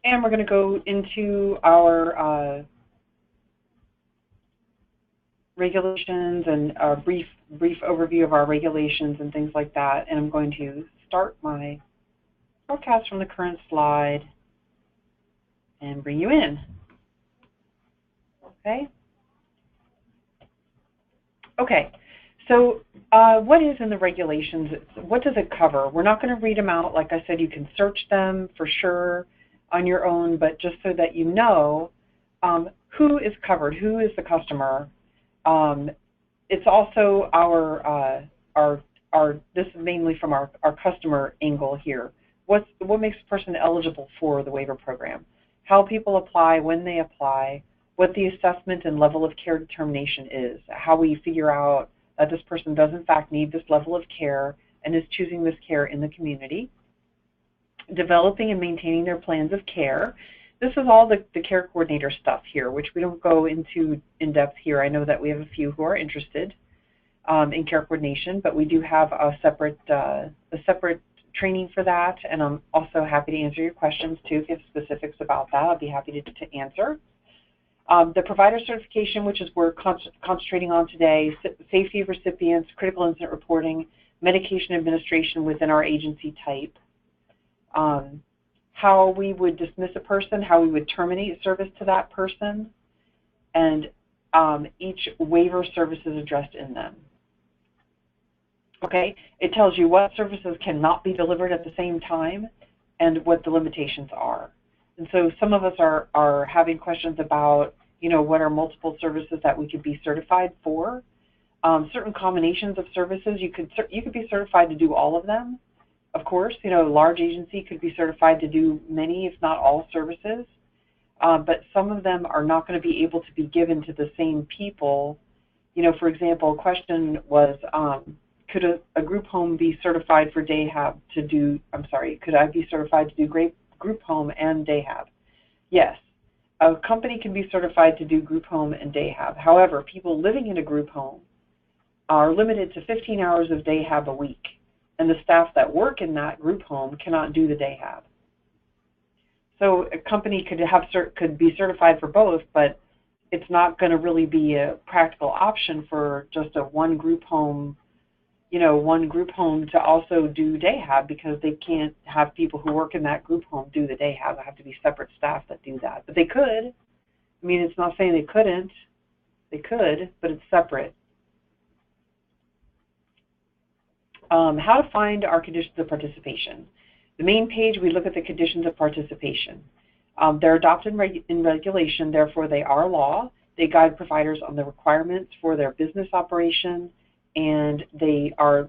And we're going to go into our regulations and a brief overview of our regulations and things like that. And I'm going to start my broadcast from the current slide and bring you in. Okay. Okay. So what is in the regulations? What does it cover? We're not going to read them out. Like I said, you can search them for sure on your own, but just so that you know who is covered, who is the customer. It's also this is mainly from our customer angle here. What makes a person eligible for the waiver program? How people apply, when they apply, what the assessment and level of care determination is, how we figure out that this person does in fact need this level of care and is choosing this care in the community, developing and maintaining their plans of care. This is all the care coordinator stuff here, which we don't go into in depth here. I know that we have a few who are interested in care coordination, but we do have a separate training for that, and I'm also happy to answer your questions too. If you have specifics about that, I'll be happy to answer. The provider certification, which is we're concentrating on today, safety of recipients, critical incident reporting, medication administration within our agency type, how we would dismiss a person, how we would terminate service to that person, and each waiver services addressed in them. Okay, it tells you what services cannot be delivered at the same time and what the limitations are. And so some of us are having questions about, what are multiple services that we could be certified for. Certain combinations of services, you could be certified to do all of them. Of course, a large agency could be certified to do many, if not all, services. But some of them are not going to be able to be given to the same people. For example, a question was, could a group home be certified for day-hab could I be certified to do group home and day-hab? Yes. A company can be certified to do group home and day-hab. However, people living in a group home are limited to 15 hours of day-hab a week, and the staff that work in that group home cannot do the day-hab. So a company could be certified for both, but it's not going to really be a practical option for just one group home to also do day-hab, because they can't have people who work in that group home do the day-hab. There have to be separate staff that do that. But they could. It's not saying they couldn't. They could, but it's separate. How to find our conditions of participation. The main page, we look at the conditions of participation. They're adopted in regulation, therefore they are law. They guide providers on the requirements for their business operation, and they are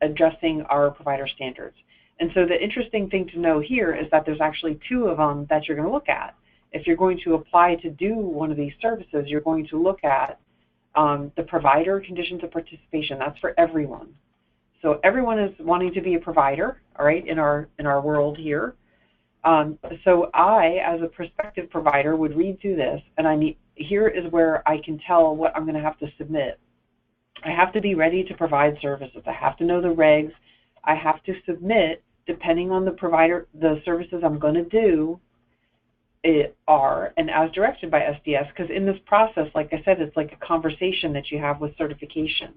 addressing our provider standards. And so the interesting thing to know here is that there's actually two of them that you're going to look at. If you're going to apply to do one of these services, you're going to look at the provider conditions of participation. That's for everyone. So everyone is wanting to be a provider, all right, in our world here. So I, as a prospective provider, would read through this, and here is where I can tell what I'm going to have to submit. I have to be ready to provide services. I have to know the regs. I have to submit, depending on the provider, the services I'm going to do and as directed by SDS, because in this process, like I said, it's like a conversation that you have with certification,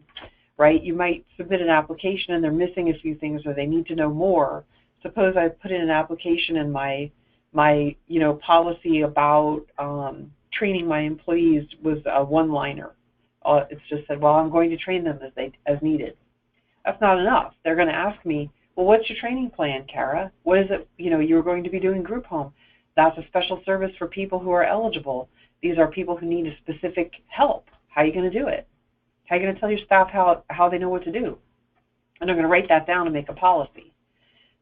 right? You might submit an application and they're missing a few things, or they need to know more. Suppose I put in an application and my policy about training my employees was a one-liner. It's just said, well, I'm going to train them as needed. That's not enough. They're going to ask me, well, what's your training plan, Kara? What is it, you're going to be doing group home? That's a special service for people who are eligible. These are people who need a specific help. How are you going to do it? How are you going to tell your staff how they know what to do? And they're going to write that down and make a policy.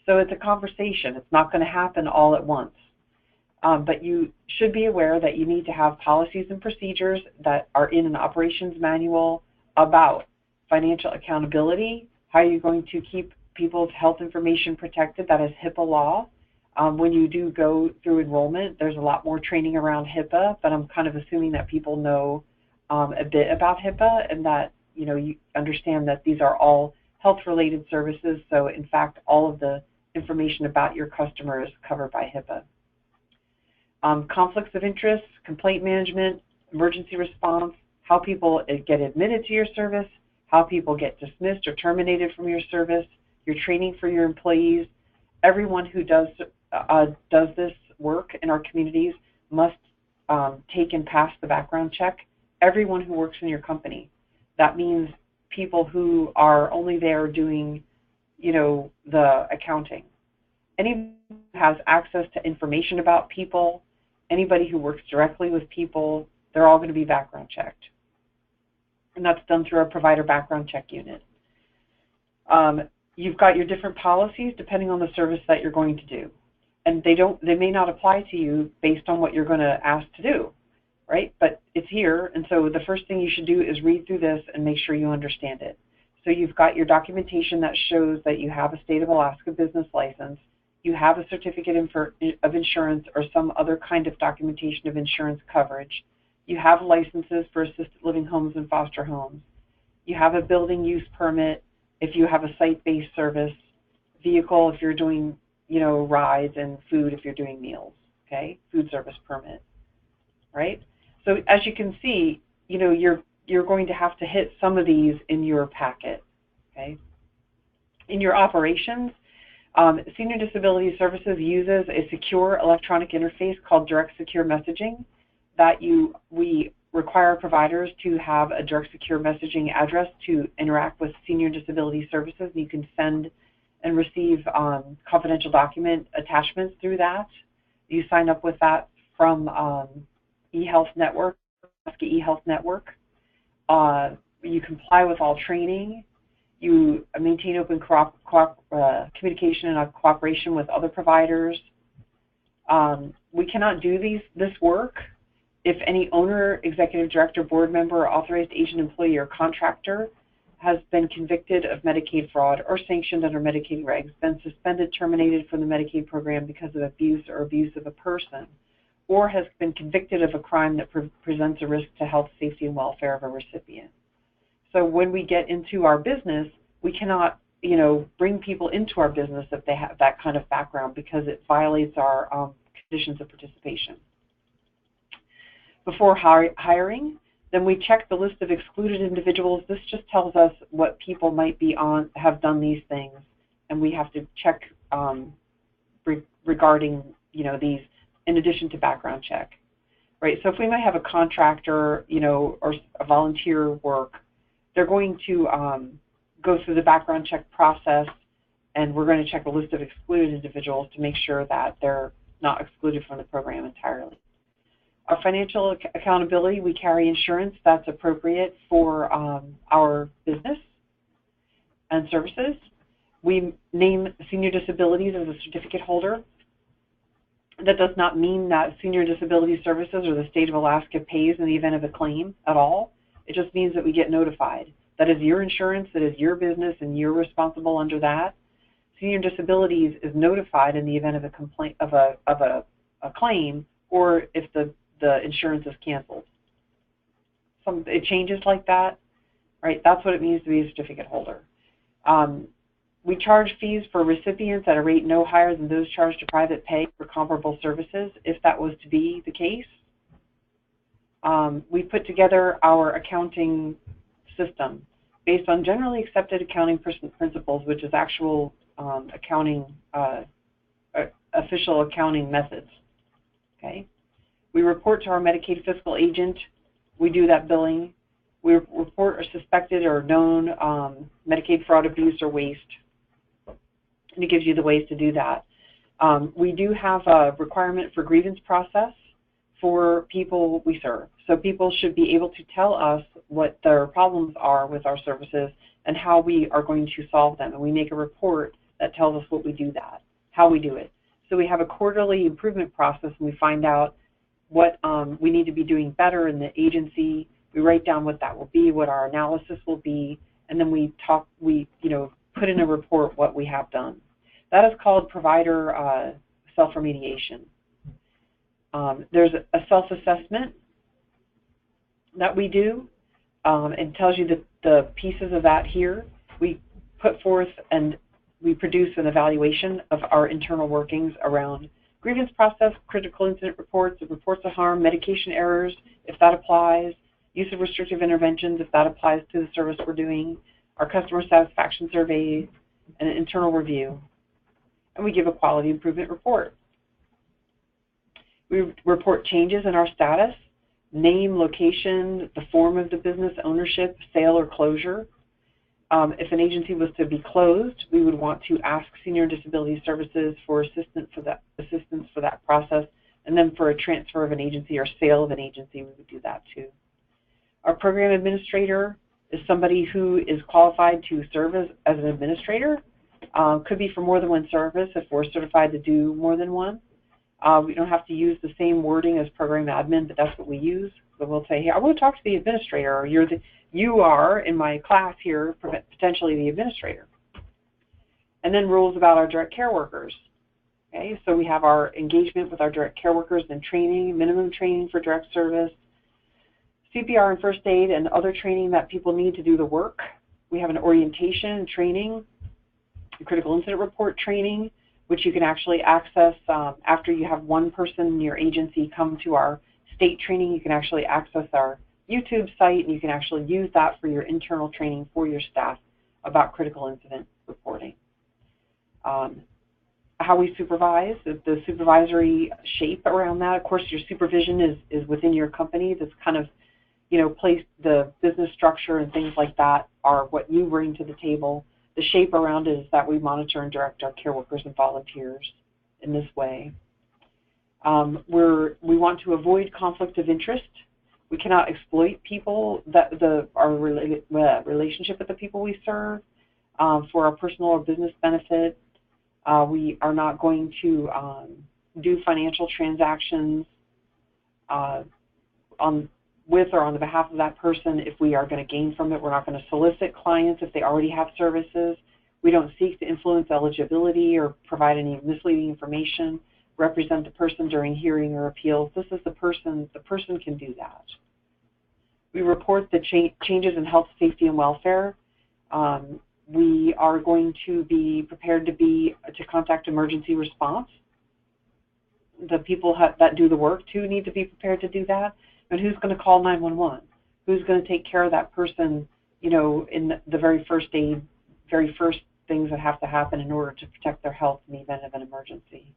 So it's a conversation. It's not going to happen all at once. But you should be aware that you need to have policies and procedures that are in an operations manual about financial accountability, how you're going to keep people's health information protected. That is HIPAA law. When you do go through enrollment, there's a lot more training around HIPAA, but I'm kind of assuming that people know a bit about HIPAA, and that you understand that these are all health-related services. So in fact, all of the information about your customer is covered by HIPAA. Conflicts of interest, complaint management, emergency response, how people get admitted to your service, how people get dismissed or terminated from your service, your training for your employees. Everyone who does this work in our communities must take and pass the background check. Everyone who works in your company. That means people who are only there doing, the accounting. Anybody who has access to information about people, anybody who works directly with people, they're all going to be background checked. And that's done through our provider background check unit. You've got your different policies depending on the service that you're going to do. And they may not apply to you based on what you're going to ask to do, right? But it's here, and so the first thing you should do is read through this and make sure you understand it. So you've got your documentation that shows that you have a state of Alaska business license, you have a certificate of insurance or some other kind of documentation of insurance coverage, you have licenses for assisted living homes and foster homes, you have a building use permit if you have a site-based service, vehicle if you're doing rides, and food if you're doing meals, okay? Food service permit, right? So as you can see, you're going to have to hit some of these in your packet, okay? In your operations, Senior Disabilities Services uses a secure electronic interface called Direct Secure Messaging that we require providers to have a Direct Secure Messaging address to interact with Senior Disability Services. You can send and receive confidential document attachments through that. You sign up with that from eHealth Network, Alaska eHealth Network. You comply with all training. You maintain open communication and cooperation with other providers. We cannot do this work if any owner, executive director, board member, authorized agent, employee, or contractor has been convicted of Medicaid fraud or sanctioned under Medicaid regs, been suspended, terminated from the Medicaid program because of abuse or abuse of a person, or has been convicted of a crime that presents a risk to health, safety, and welfare of a recipient. So when we get into our business, we cannot, bring people into our business if they have that kind of background because it violates our conditions of participation. Before hiring, then we check the list of excluded individuals. This just tells us what people might be have done these things, and we have to check regarding, these in addition to background check, right? So if we might have a contractor, or a volunteer work, they're going to go through the background check process, and we're going to check the list of excluded individuals to make sure that they're not excluded from the program entirely. Our financial accountability, we carry insurance that's appropriate for our business and services. We name Senior Disabilities as a certificate holder. That does not mean that Senior Disability Services or the state of Alaska pays in the event of a claim at all. It just means that we get notified. That is your insurance, that is your business, and you're responsible under that. Senior Disabilities is notified in the event of a complaint of a claim, or if the insurance is canceled. It changes like that, right? That's what it means to be a certificate holder. We charge fees for recipients at a rate no higher than those charged to private pay for comparable services, if that was to be the case. We put together our accounting system based on generally accepted accounting principles, which is actual accounting, official accounting methods, okay? We report to our Medicaid fiscal agent. We do that billing. We report a suspected or known Medicaid fraud, abuse, or waste, and it gives you the ways to do that. We do have a requirement for grievance process for people we serve. So people should be able to tell us what their problems are with our services and how we are going to solve them. And we make a report that tells us what we do how we do it. So we have a quarterly improvement process, and we find out what we need to be doing better in the agency. We write down what that will be, what our analysis will be, and then we put in a report what we have done. That is called provider self-remediation. There's a self-assessment that we do. It tells you the pieces of that here. We put forth and we produce an evaluation of our internal workings around grievance process, critical incident reports, reports of harm, medication errors, if that applies, use of restrictive interventions, if that applies to the service we're doing, our customer satisfaction survey, and an internal review. And we give a quality improvement report. We report changes in our status, name, location, the form of the business, ownership, sale, or closure. If an agency was to be closed, we would want to ask Senior and Disabilities Services for assistance for that process, and then for a transfer of an agency or sale of an agency, we would do that too. Our program administrator is somebody who is qualified to serve as an administrator. Could be for more than one service if we're certified to do more than one. We don't have to use the same wording as program admin, but that's what we use. So we'll say, hey, I want to talk to the administrator, or you are in my class here, potentially the administrator. And then rules about our direct care workers. Okay, so we have our engagement with our direct care workers and training, minimum training for direct service, CPR and first aid, and other training that people need to do the work. We have an orientation training, a critical incident report training, which you can actually access after you have one person in your agency come to our state training. You can actually access our YouTube site, and you can actually use that for your internal training for your staff about critical incident reporting. How we supervise, the supervisory shape around that. Of course, your supervision is within your company. This kind of, the business structure and things like that are what you bring to the table. The shape around it is that we monitor and direct our care workers and volunteers in this way. We want to avoid conflict of interest. We cannot exploit people, our relationship with the people we serve for our personal or business benefit. We are not going to do financial transactions with or on the behalf of that person if we are going to gain from it. We're not going to solicit clients if they already have services. We don't seek to influence eligibility or provide any misleading information, represent the person during hearing or appeals. This is the person can do that. We report the changes in health, safety, and welfare. We are going to be prepared to contact emergency response. The people that do the work too need to be prepared to do that. And who's going to call 911? Who's going to take care of that person, in the very first things that have to happen in order to protect their health in the event of an emergency.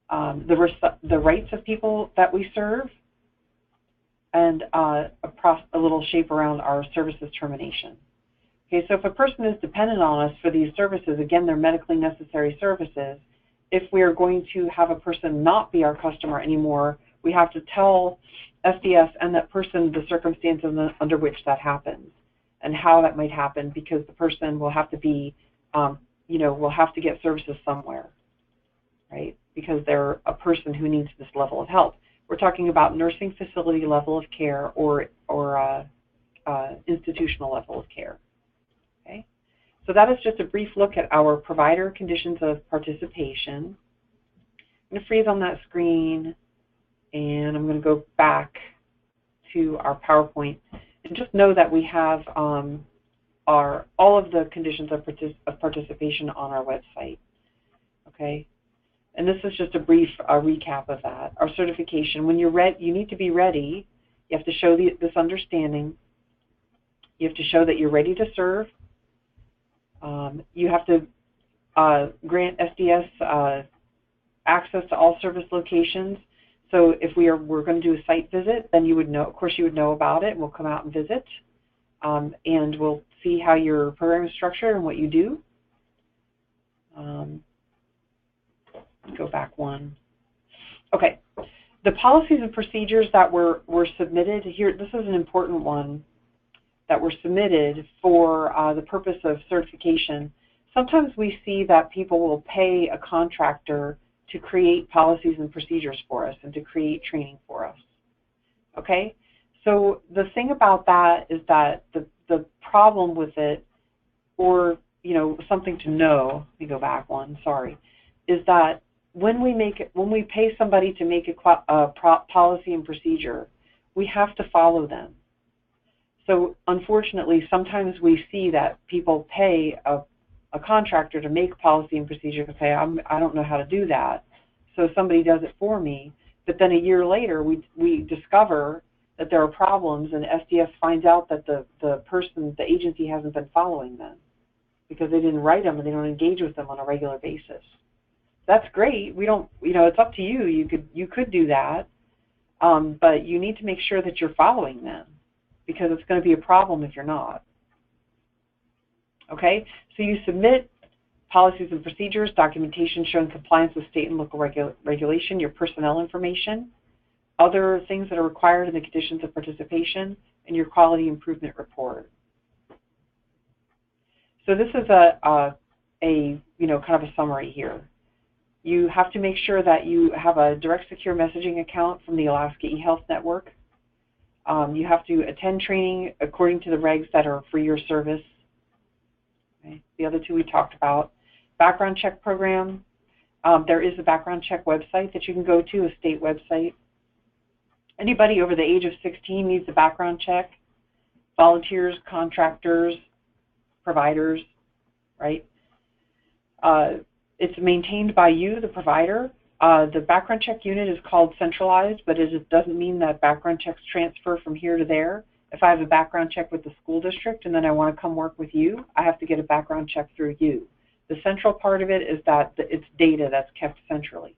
The rights of people that we serve, and a little shape around our services termination. Okay, so if a person is dependent on us for these services, again, they're medically necessary services. If we are going to have a person not be our customer anymore, we have to tell SDS and that person the circumstances under which that happens and how that might happen, because the person will have to be, will have to get services somewhere, right? Because they're a person who needs this level of help. We're talking about nursing facility level of care or institutional level of care. Okay, so that is just a brief look at our provider conditions of participation. I'm going to freeze on that screen, and I'm going to go back to our PowerPoint. And just know that we have all of the conditions of participation on our website. Okay, and this is just a brief recap of that. Our certification, when you're ready, you need to be ready. You have to show this understanding. You have to show that you're ready to serve. You have to grant SDS access to all service locations. So if we're going to do a site visit, then you would know, of course you would know about it. We'll come out and visit, and we'll see how your program is structured and what you do. Go back one. Okay, the policies and procedures that were submitted here, this is an important one, that were submitted for the purpose of certification. Sometimes we see that people will pay a contractor to create policies and procedures for us and to create training for us. Okay, so the thing about that is that the problem with it, or something to know, let me go back one, sorry, is that when we pay somebody to make a policy and procedure, we have to follow them. So unfortunately, sometimes we see that people pay a contractor to make policy and procedure and say, I don't know how to do that, so somebody does it for me. But then a year later, we discover that there are problems, and SDS finds out that the agency hasn't been following them because they didn't write them and they don't engage with them on a regular basis. That's great. We don't, it's up to you. You could do that, but you need to make sure that you're following them, because it's going to be a problem if you're not. Okay, so you submit policies and procedures, documentation showing compliance with state and local regulation, your personnel information, other things that are required in the conditions of participation, and your quality improvement report. So this is a kind of a summary here. You have to make sure that you have a direct secure messaging account from the Alaska eHealth Network. You have to attend training according to the regs that are for your service. Okay. The other two we talked about. Background check program. There is a background check website that you can go to, a state website. Anybody over the age of 16 needs a background check. Volunteers, contractors, providers, right? It's maintained by you, the provider. The background check unit is called centralized, but it doesn't mean that background checks transfer from here to there. If I have a background check with the school district and then I want to come work with you, I have to get a background check through you. The central part of it is that it's data that's kept centrally.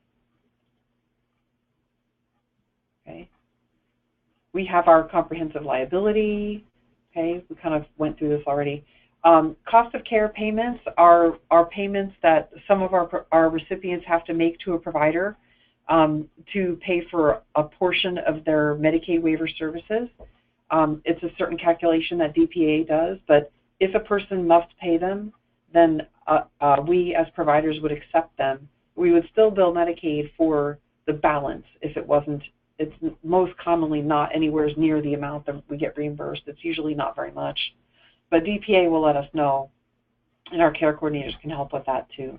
Okay. We have our comprehensive liability. Okay, we kind of went through this already. Cost of care payments are payments that some of our recipients have to make to a provider to pay for a portion of their Medicaid waiver services. It's a certain calculation that DPA does, but if a person must pay them, then we as providers would accept them. We would still bill Medicaid for the balance if it wasn't. It's most commonly not anywhere near the amount that we get reimbursed. It's usually not very much. But DPA will let us know, and our care coordinators can help with that too.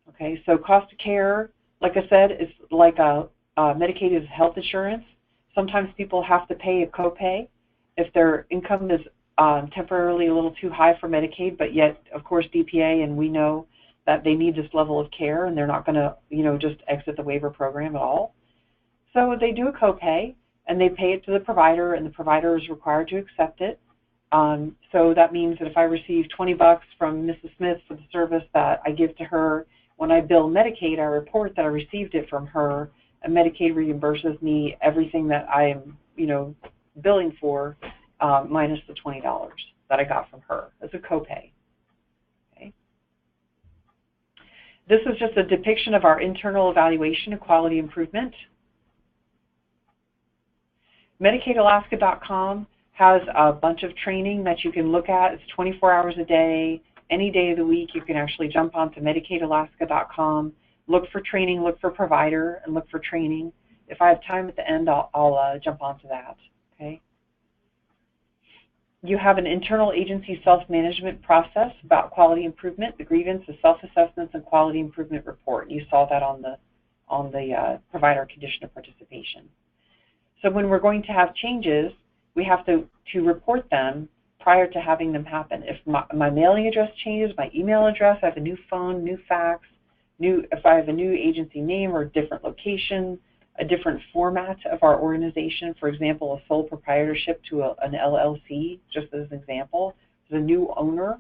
Okay, so cost of care, like I said, is like Medicaid is health insurance. Sometimes people have to pay a copay if their income is temporarily a little too high for Medicaid, but yet, of course, DPA and we know that they need this level of care, and they're not going to, just exit the waiver program at all. So they do a copay, and they pay it to the provider, and the provider is required to accept it. So that means that if I receive $20 from Mrs. Smith for the service that I give to her, when I bill Medicaid, I report that I received it from her, and Medicaid reimburses me everything that I am, billing for, minus the $20 that I got from her as a copay. Okay. This is just a depiction of our internal evaluation of quality improvement. MedicaidAlaska.com has a bunch of training that you can look at. It's 24 hours a day. Any day of the week, you can actually jump onto MedicaidAlaska.com, look for training, look for provider, and look for training. If I have time at the end, I'll jump onto that. Okay. You have an internal agency self-management process about quality improvement, the grievance, the self-assessments, and quality improvement report. You saw that on the provider condition of participation. So when we're going to have changes, we have to report them prior to having them happen. If my mailing address changes, my email address, I have a new phone, new fax, if I have a new agency name or a different location, a different format of our organization, for example, a sole proprietorship to an LLC, just as an example, the new owner,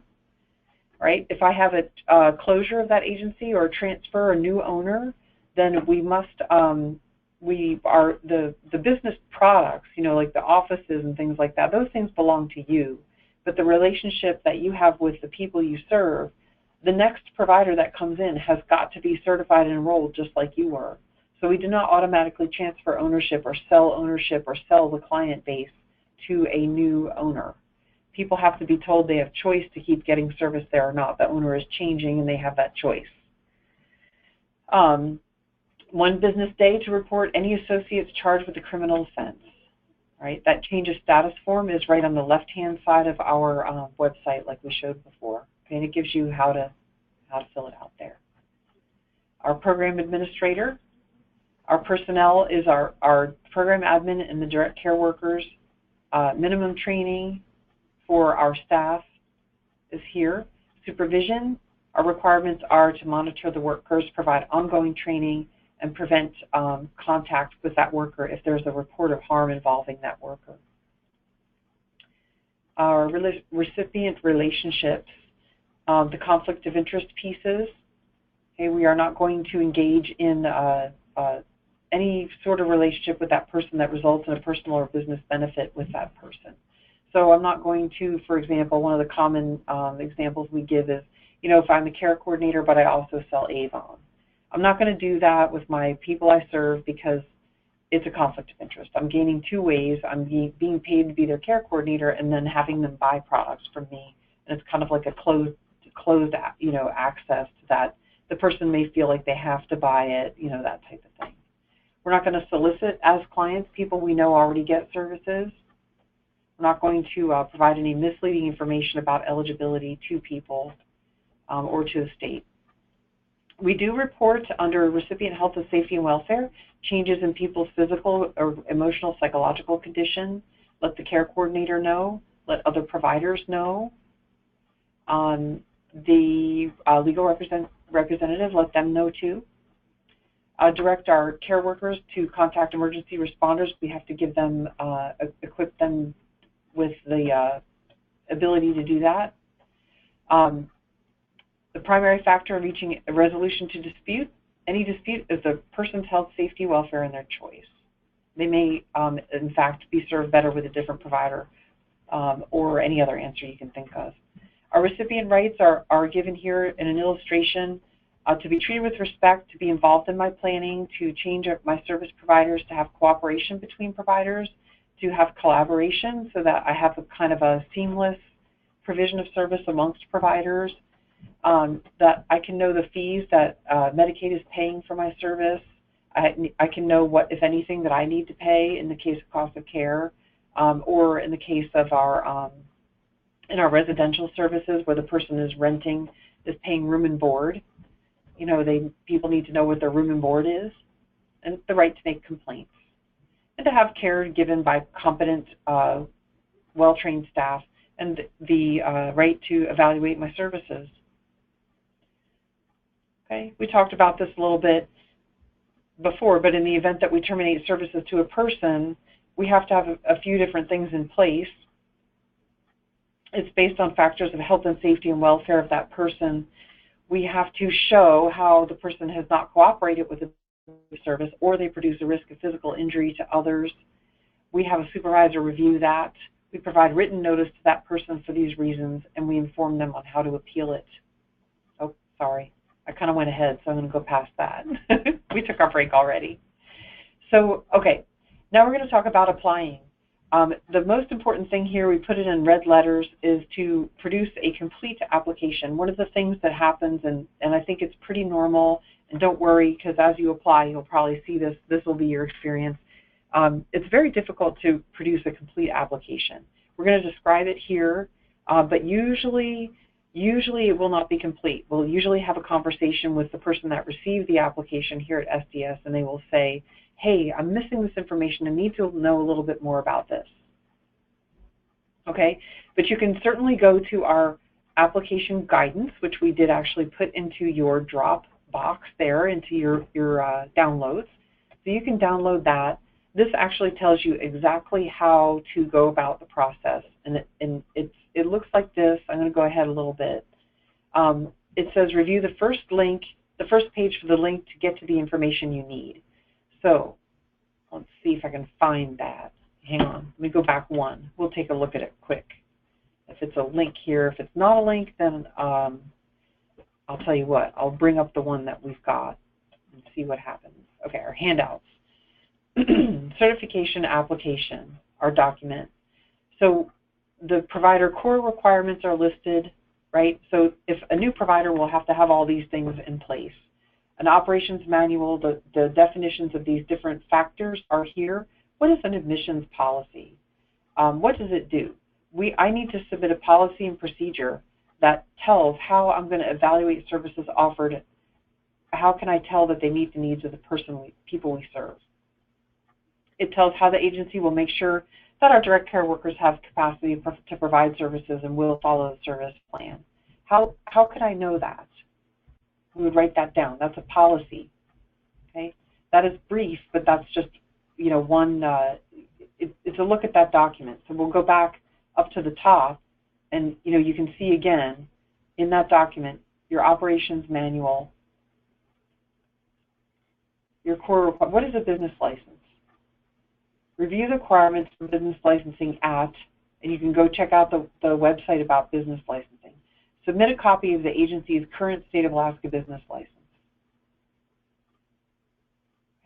right? If I have a closure of that agency or a transfer, a new owner, then we must the business products, like the offices and things like that, those things belong to you. But the relationship that you have with the people you serve, the next provider that comes in has got to be certified and enrolled just like you were. So we do not automatically transfer ownership or sell the client base to a new owner. People have to be told they have choice to keep getting service there or not. The owner is changing and they have that choice. 1 business day to report any associates charged with a criminal offense. Right? That change of status form is right on the left-hand side of our website, like we showed before. Okay? And it gives you how to fill it out there. Our program administrator, our personnel is our program admin and the direct care workers. Minimum training for our staff is here. Supervision, our requirements are to monitor the workers, provide ongoing training, and prevent contact with that worker if there's a report of harm involving that worker. Our recipient relationships, the conflict of interest pieces. Okay, we are not going to engage in any sort of relationship with that person that results in a personal or business benefit with that person. So I'm not going to, for example, one of the common examples we give is, if I'm a care coordinator, but I also sell Avon. I'm not going to do that with my people I serve because it's a conflict of interest. I'm gaining two ways. I'm being paid to be their care coordinator and then having them buy products from me. And it's kind of like a closed access that the person may feel like they have to buy it, that type of thing. We're not going to solicit as clients people we know already get services. We're not going to provide any misleading information about eligibility to people or to the state. We do report under recipient health and safety and welfare changes in people's physical or emotional, psychological condition. Let the care coordinator know. Let other providers know. The legal representative, let them know too. Direct our care workers to contact emergency responders. We have to give them, equip them with the ability to do that. The primary factor in reaching a resolution to dispute, any dispute, is the person's health, safety, welfare, and their choice. They may, in fact, be served better with a different provider or any other answer you can think of. Our recipient rights are given here in an illustration. To be treated with respect, to be involved in my planning, to change up my service providers, to have cooperation between providers, to have collaboration so that I have a kind of a seamless provision of service amongst providers, that I can know the fees that Medicaid is paying for my service. I can know what, if anything, that I need to pay in the case of cost of care, or in the case of in our residential services where the person is paying room and board. People need to know what their room and board is, and the right to make complaints, and to have care given by competent, well-trained staff, and the right to evaluate my services. Okay, we talked about this a little bit before, but in the event that we terminate services to a person, we have to have a few different things in place. It's based on factors of health and safety and welfare of that person. We have to show how the person has not cooperated with the service, or they produce a risk of physical injury to others. We have a supervisor review that. We provide written notice to that person for these reasons, and we inform them on how to appeal it. Oh, sorry. I kind of went ahead, so I'm going to go past that. We took our break already. So, okay, now we're going to talk about applying. The most important thing here, we put it in red letters, is to produce a complete application. One of the things that happens, and I think it's pretty normal, and don't worry, because as you apply, you'll probably see this. This will be your experience. It's very difficult to produce a complete application. We're going to describe it here, but usually it will not be complete. We'll usually have a conversation with the person that received the application here at SDS, and they will say, hey, I'm missing this information. I need to know a little bit more about this. Okay, but you can certainly go to our application guidance, which we did actually put into your drop box there, into your downloads. So you can download that. This actually tells you exactly how to go about the process, and it looks like this. I'm going to go ahead a little bit. It says review the first page for the link to get to the information you need. So let's see if I can find that. Hang on, let me go back one. We'll take a look at it quick. If it's a link here, if it's not a link, then I'll tell you what, I'll bring up the one that we've got and see what happens. Okay, our handouts. Certification application, our document. So the provider core requirements are listed, right? So if a new provider will have to have all these things in place. An operations manual, the definitions of these different factors are here. What is an admissions policy? What does it do? I need to submit a policy and procedure that tells how I'm going to evaluate services offered. How can I tell that they meet the needs of the people we serve? It tells how the agency will make sure that our direct care workers have capacity to provide services and will follow the service plan. How could I know that? We would write that down. That's a policy. Okay, that is brief, but that's just one. It's a look at that document. So we'll go back up to the top, and you can see again in that document your operations manual, your core. What is a business license? Review the requirements for business licensing at, and you can go check out the website about business licensing. Submit a copy of the agency's current State of Alaska business license.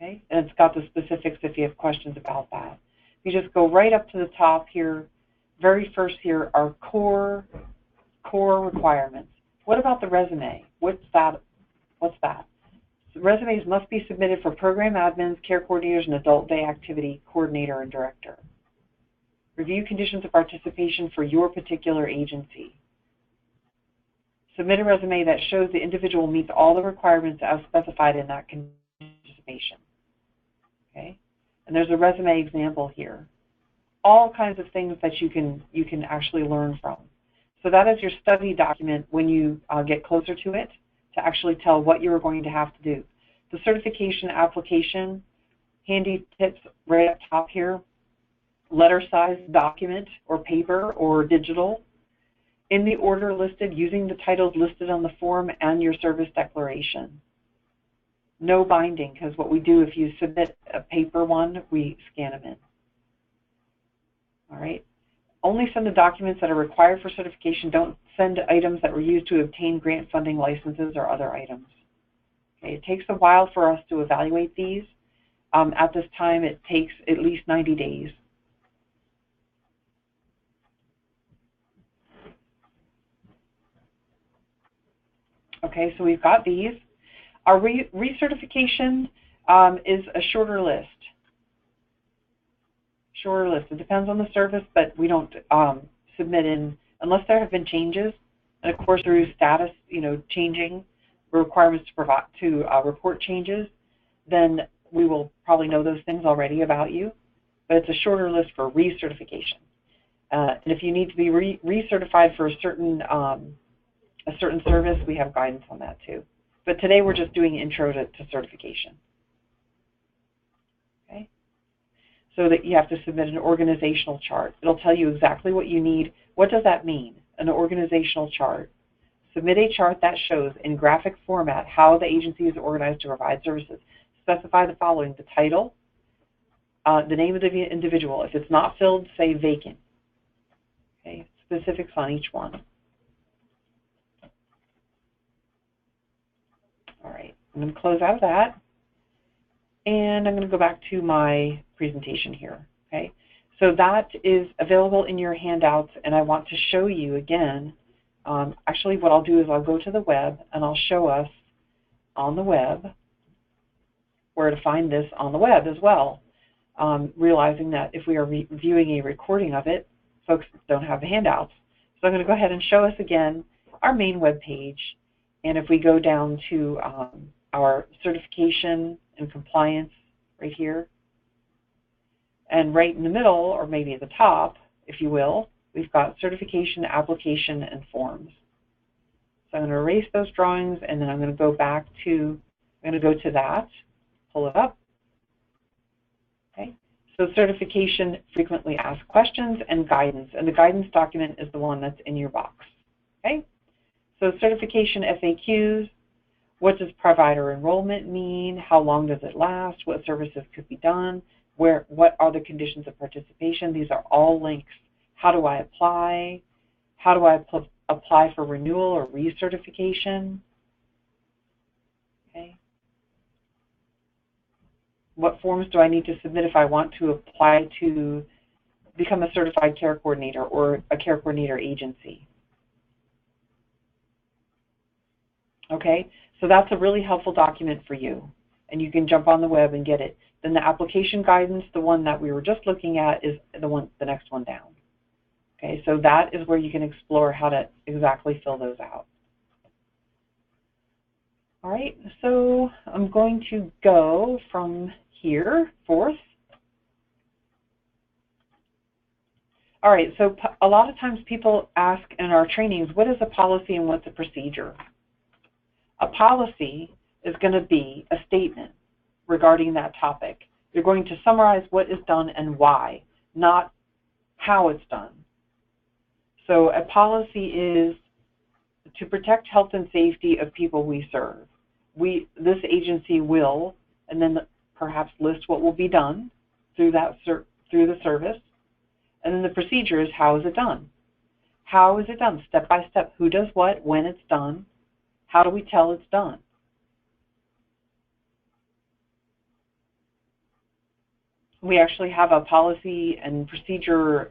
Okay, and it's got the specifics if you have questions about that. You just go right up to the top here. Very first here are core requirements. What about the resume? What's that? So resumes must be submitted for program admins, care coordinators, and adult day activity coordinator and director. Review conditions of participation for your particular agency. Submit a resume that shows the individual meets all the requirements as specified in that participation. Okay, and there's a resume example here. All kinds of things that you can actually learn from. So that is your study document when you get closer to it, to actually tell what you're going to have to do. The certification application, handy tips right up top here. Letter size document or paper or digital. In the order listed, using the titles listed on the form and your service declaration. No binding, because what we do if you submit a paper one, we scan them in. All right. Only send the documents that are required for certification. Don't send items that were used to obtain grant funding licenses or other items. Okay. It takes a while for us to evaluate these. At this time, it takes at least 90 days. Okay, so we've got these. Our recertification is a shorter list. It depends on the service, but we don't submit in unless there have been changes. And of course, through status, changing requirements to report changes, then we will probably know those things already about you. But it's a shorter list for recertification. And if you need to be recertified for a certain service, we have guidance on that too. But today we're just doing intro to certification. Okay. So that you have to submit an organizational chart. It'll tell you exactly what you need. What does that mean? An organizational chart. Submit a chart that shows in graphic format how the agency is organized to provide services. Specify the following: the title, the name of the individual. If it's not filled, say vacant. Okay. Specifics on each one. All right, I'm going to close out of that, and I'm going to go back to my presentation here. Okay, so that is available in your handouts, and I want to show you again. Actually, what I'll do is I'll go to the web, and I'll show us on the web where to find this on the web as well, realizing that if we are viewing a recording of it, folks don't have the handouts. So I'm going to go ahead and show us again our main web page. And if we go down to our certification and compliance right here, and right in the middle, or maybe at the top, if you will, we've got certification, application, and forms. So I'm going to erase those drawings, and then I'm going to go back to, I'm going to go to that, pull it up. Okay. So certification, frequently asked questions, and guidance. And the guidance document is the one that's in your box. Okay. So certification FAQs, what does provider enrollment mean? How long does it last? What services could be done? What are the conditions of participation? These are all links. How do I apply? How do I apply for renewal or recertification? Okay. What forms do I need to submit if I want to apply to become a certified care coordinator or a care coordinator agency? Okay, so that's a really helpful document for you, and you can jump on the web and get it. Then the application guidance, the one that we were just looking at, is the next one down. Okay, so that is where you can explore how to exactly fill those out. All right, so I'm going to go from here forth. All right, so a lot of times people ask in our trainings, what is a policy and what's a procedure? A policy is going to be a statement regarding that topic. You're going to summarize what is done and why, not how it's done. So a policy is to protect health and safety of people we serve. This agency will, and then perhaps list what will be done through the service, And then the procedure is, how is it done? How is it done? Step by step. Who does what, when it's done? How do we tell it's done? We actually have a policy and procedure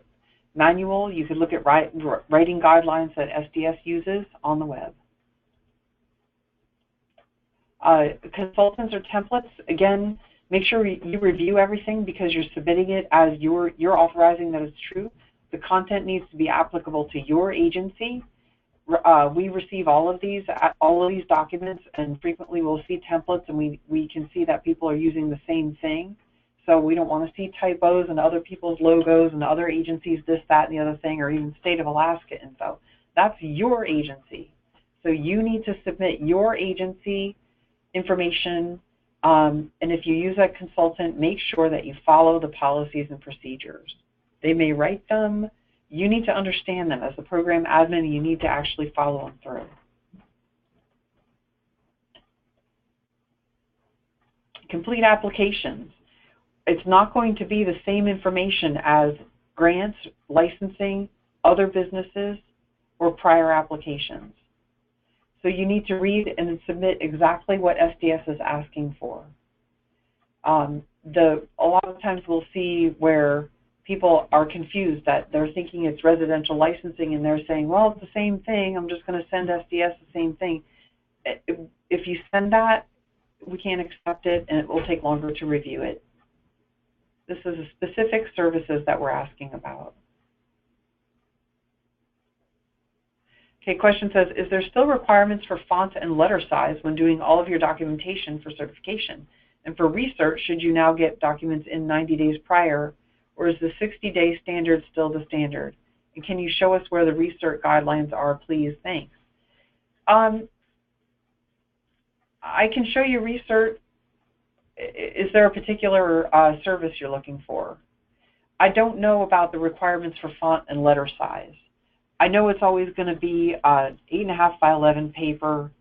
manual. You could look at writing guidelines that SDS uses on the web. Consultants or templates, again, make sure you review everything because you're submitting it as you're authorizing that it's true. The content needs to be applicable to your agency. We receive all of these documents, and frequently we'll see templates, and we can see that people are using the same thing. So we don't want to see typos and other people's logos and other agencies, this, that, and the other thing, or even State of Alaska info. That's your agency. So you need to submit your agency information, and if you use a consultant, make sure that you follow the policies and procedures. They may write them. You need to understand them. As the program admin, you need to actually follow them through. Complete applications. It's not going to be the same information as grants, licensing, other businesses, or prior applications. So you need to read and submit exactly what SDS is asking for. A lot of times we'll see where people are confused, that they're thinking it's residential licensing and they're saying, well, it's the same thing, I'm just going to send SDS the same thing. If you send that, we can't accept it and it will take longer to review it. This is a specific services that we're asking about. Okay, question says, is there still requirements for font and letter size when doing all of your documentation for certification? And for research, should you now get documents in 90 days prior, or is the 60-day standard still the standard? And can you show us where the research guidelines are, please? Thanks. I can show you research. Is there a particular service you're looking for? I don't know about the requirements for font and letter size. I know it's always going to be 8.5 by 11 paper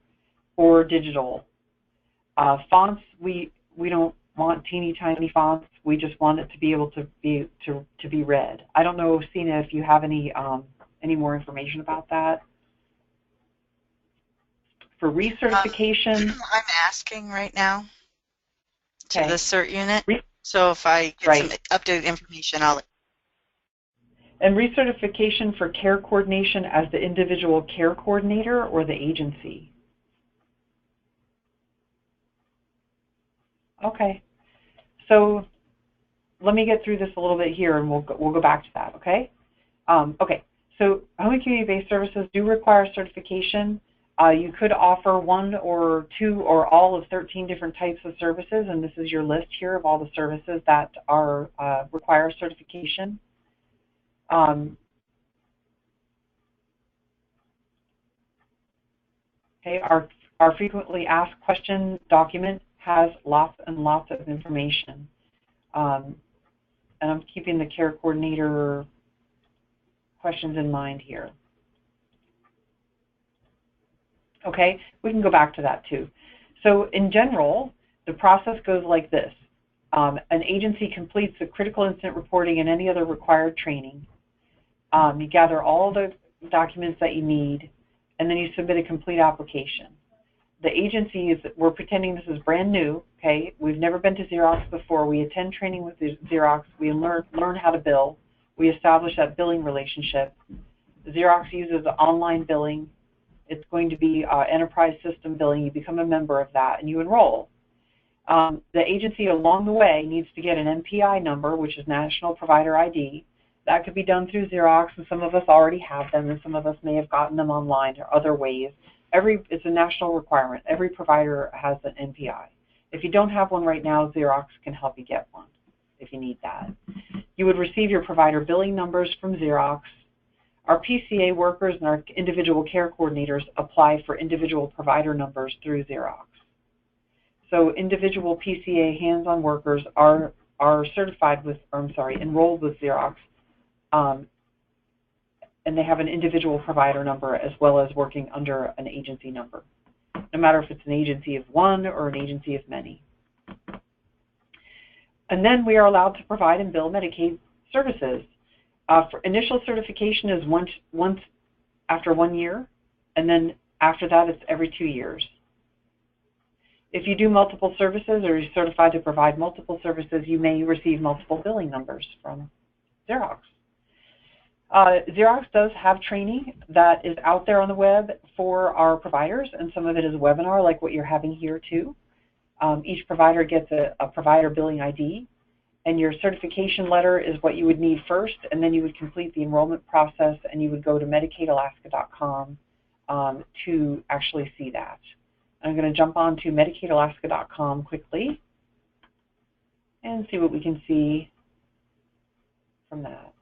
or digital. Fonts, we don't want teeny tiny fonts. We just want it to be able to be read. I don't know, Sina, if you have any more information about that. For recertification, I'm asking right now to okay. the CERT unit. So if I get some updated information, I'll. And recertification for care coordination as the individual care coordinator or the agency? Okay. So let me get through this a little bit here, and we'll go back to that. Okay. Okay. So home and community-based services do require certification. You could offer one or two or all of 13 different types of services, and this is your list here of all the services that are require certification. Okay, our frequently asked question document has lots and lots of information. And I'm keeping the care coordinator questions in mind here. Okay, we can go back to that too. So in general, the process goes like this. An agency completes the critical incident reporting and any other required training. You gather all the documents that you need, and then you submit a complete application. The agency is, we're pretending this is brand new, okay? We've never been to Xerox before. We attend training with Xerox. We learn how to bill. We establish that billing relationship. Xerox uses online billing. It's going to be enterprise system billing. You become a member of that, and you enroll. The agency along the way needs to get an NPI number, which is National Provider ID. That could be done through Xerox, and some of us already have them, and some of us may have gotten them online or other ways. It's a national requirement. Every provider has an NPI. If you don't have one right now, Xerox can help you get one if you need that. You would receive your provider billing numbers from Xerox. Our PCA workers and our individual care coordinators apply for individual provider numbers through Xerox. So individual PCA hands-on workers are certified with, or I'm sorry, enrolled with Xerox, and they have an individual provider number as well as working under an agency number, no matter if it's an agency of one or an agency of many. And then we are allowed to provide and bill Medicaid services. For initial certification is once after 1 year, and then after that it's every 2 years. If you do multiple services or you're certified to provide multiple services, you may receive multiple billing numbers from Xerox. Xerox does have training that is out there on the web for our providers, and some of it is a webinar like what you're having here too. Each provider gets a provider billing ID, and your certification letter is what you would need first, and then you would complete the enrollment process, and you would go to MedicaidAlaska.com to actually see that. I'm going to jump on to MedicaidAlaska.com quickly and see what we can see from that.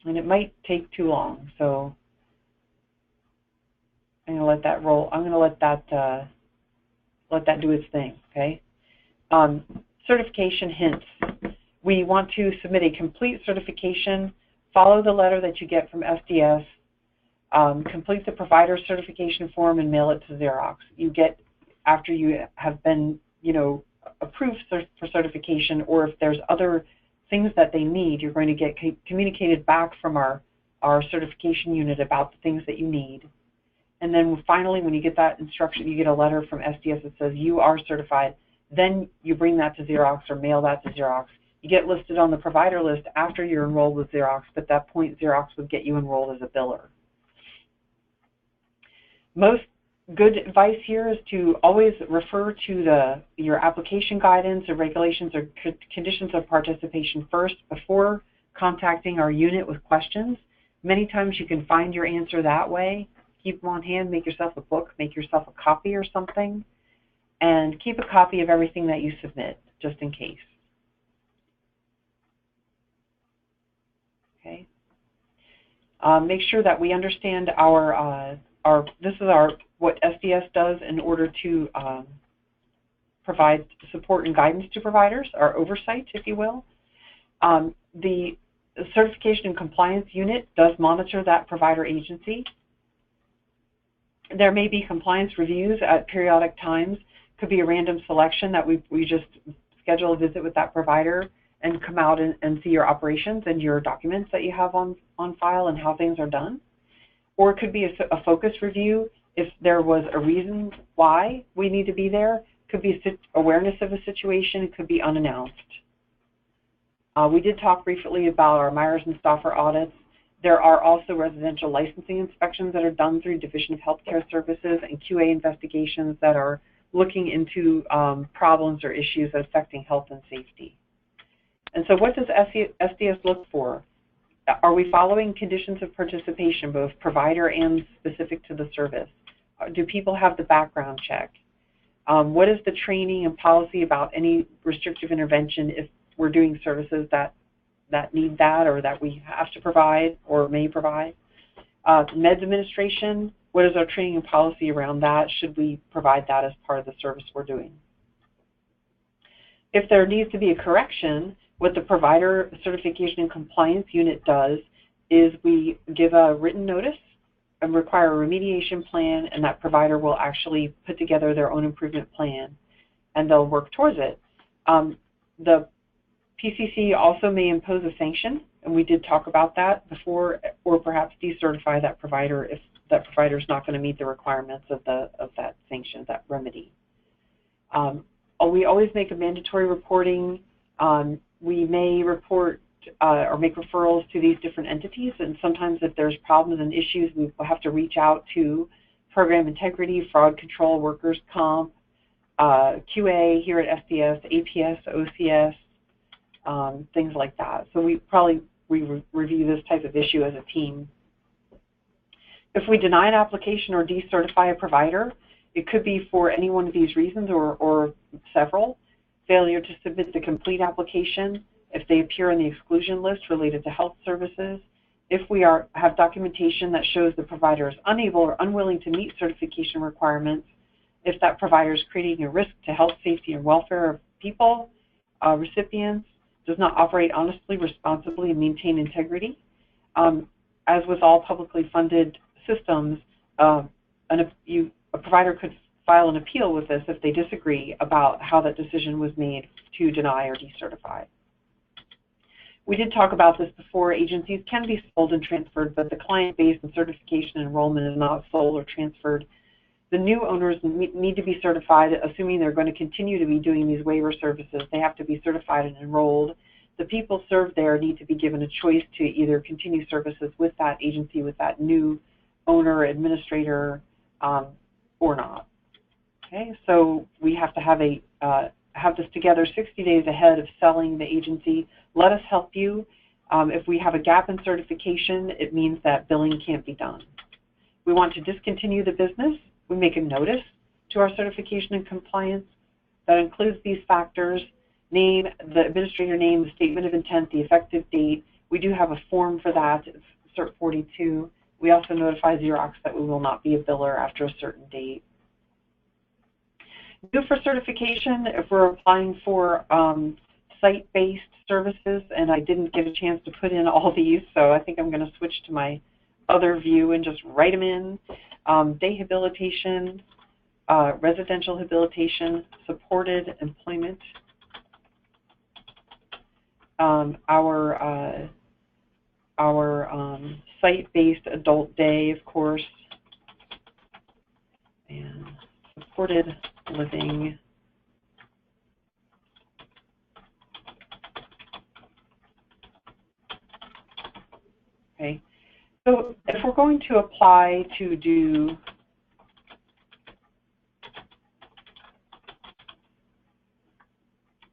And it might take too long, so I'm going to let that roll. I'm going to let that do its thing. Okay. Certification hints. We want to submit a complete certification. Follow the letter that you get from SDS. Complete the provider certification form and mail it to Xerox. You get, after you have been, approved for certification, or if there's other things that they need, you're going to get communicated back from our certification unit about the things that you need. And then finally, when you get that instruction, you get a letter from SDS that says you are certified. Then you bring that to Xerox or mail that to Xerox. You get listed on the provider list after you're enrolled with Xerox, but at that point Xerox would get you enrolled as a biller. Most good advice here is to always refer to your application guidance or regulations or conditions of participation first before contacting our unit with questions. Many times you can find your answer that way. Keep them on hand, make yourself a book, make yourself a copy or something, and keep a copy of everything that you submit, just in case. Okay. Make sure that we understand this is what SDS does in order to provide support and guidance to providers, our oversight, if you will. The Certification and Compliance Unit does monitor that provider agency. There may be compliance reviews at periodic times. Could be a random selection that we just schedule a visit with that provider and come out and see your operations and your documents that you have on file and how things are done. Or it could be a focus review if there was a reason why we need to be there. Could be awareness of a situation. It could be unannounced. We did talk briefly about our Myers and Stauffer audits. There are also residential licensing inspections that are done through Division of Healthcare Services and QA investigations that are looking into problems or issues affecting health and safety. And so what does SDS look for? Are we following conditions of participation, both provider and specific to the service? Do people have the background check? What is the training and policy about any restrictive intervention if we're doing services that need that or that we have to provide or may provide? Meds administration, what is our training and policy around that? Should we provide that as part of the service we're doing? If there needs to be a correction, what the Provider Certification and Compliance Unit does is we give a written notice and require a remediation plan, and that provider will actually put together their own improvement plan, and they'll work towards it. The PCC also may impose a sanction, and we did talk about that before, or perhaps decertify that provider if that provider is not going to meet the requirements of that sanction, that remedy. We always make a mandatory reporting. We may report or make referrals to these different entities, and sometimes if there's problems and issues, we will have to reach out to program integrity, fraud control, workers' comp, QA here at SDS, APS, OCS, things like that. So we review this type of issue as a team. If we deny an application or decertify a provider, it could be for any one of these reasons or several. Failure to submit the complete application, if they appear on the exclusion list related to health services, if we have documentation that shows the provider is unable or unwilling to meet certification requirements, if that provider is creating a risk to health, safety, and welfare of people, recipients, does not operate honestly, responsibly, and maintain integrity. As with all publicly funded systems, a provider could file an appeal with us if they disagree about how that decision was made to deny or decertify. we did talk about this before. Agencies can be sold and transferred, but the client base and certification and enrollment is not sold or transferred. The new owners need to be certified, assuming they're going to continue to be doing these waiver services. They have to be certified and enrolled. The people served there need to be given a choice to either continue services with that agency, with that new owner, administrator, or not. Okay, so we have to have this together 60 days ahead of selling the agency. Let us help you. If we have a gap in certification, it means that billing can't be done. We want to discontinue the business. We make a notice to our certification and compliance that includes these factors: name, the administrator name, the statement of intent, the effective date. We do have a form for that, it's Cert 42. We also notify Xerox that we will not be a biller after a certain date. New for certification, if we're applying for site-based services, and I didn't get a chance to put in all these, so I think I'm going to switch to my other view and just write them in. Day habilitation, residential habilitation, supported employment, our site-based adult day, of course, and supported living. Okay, so if we're going to apply to do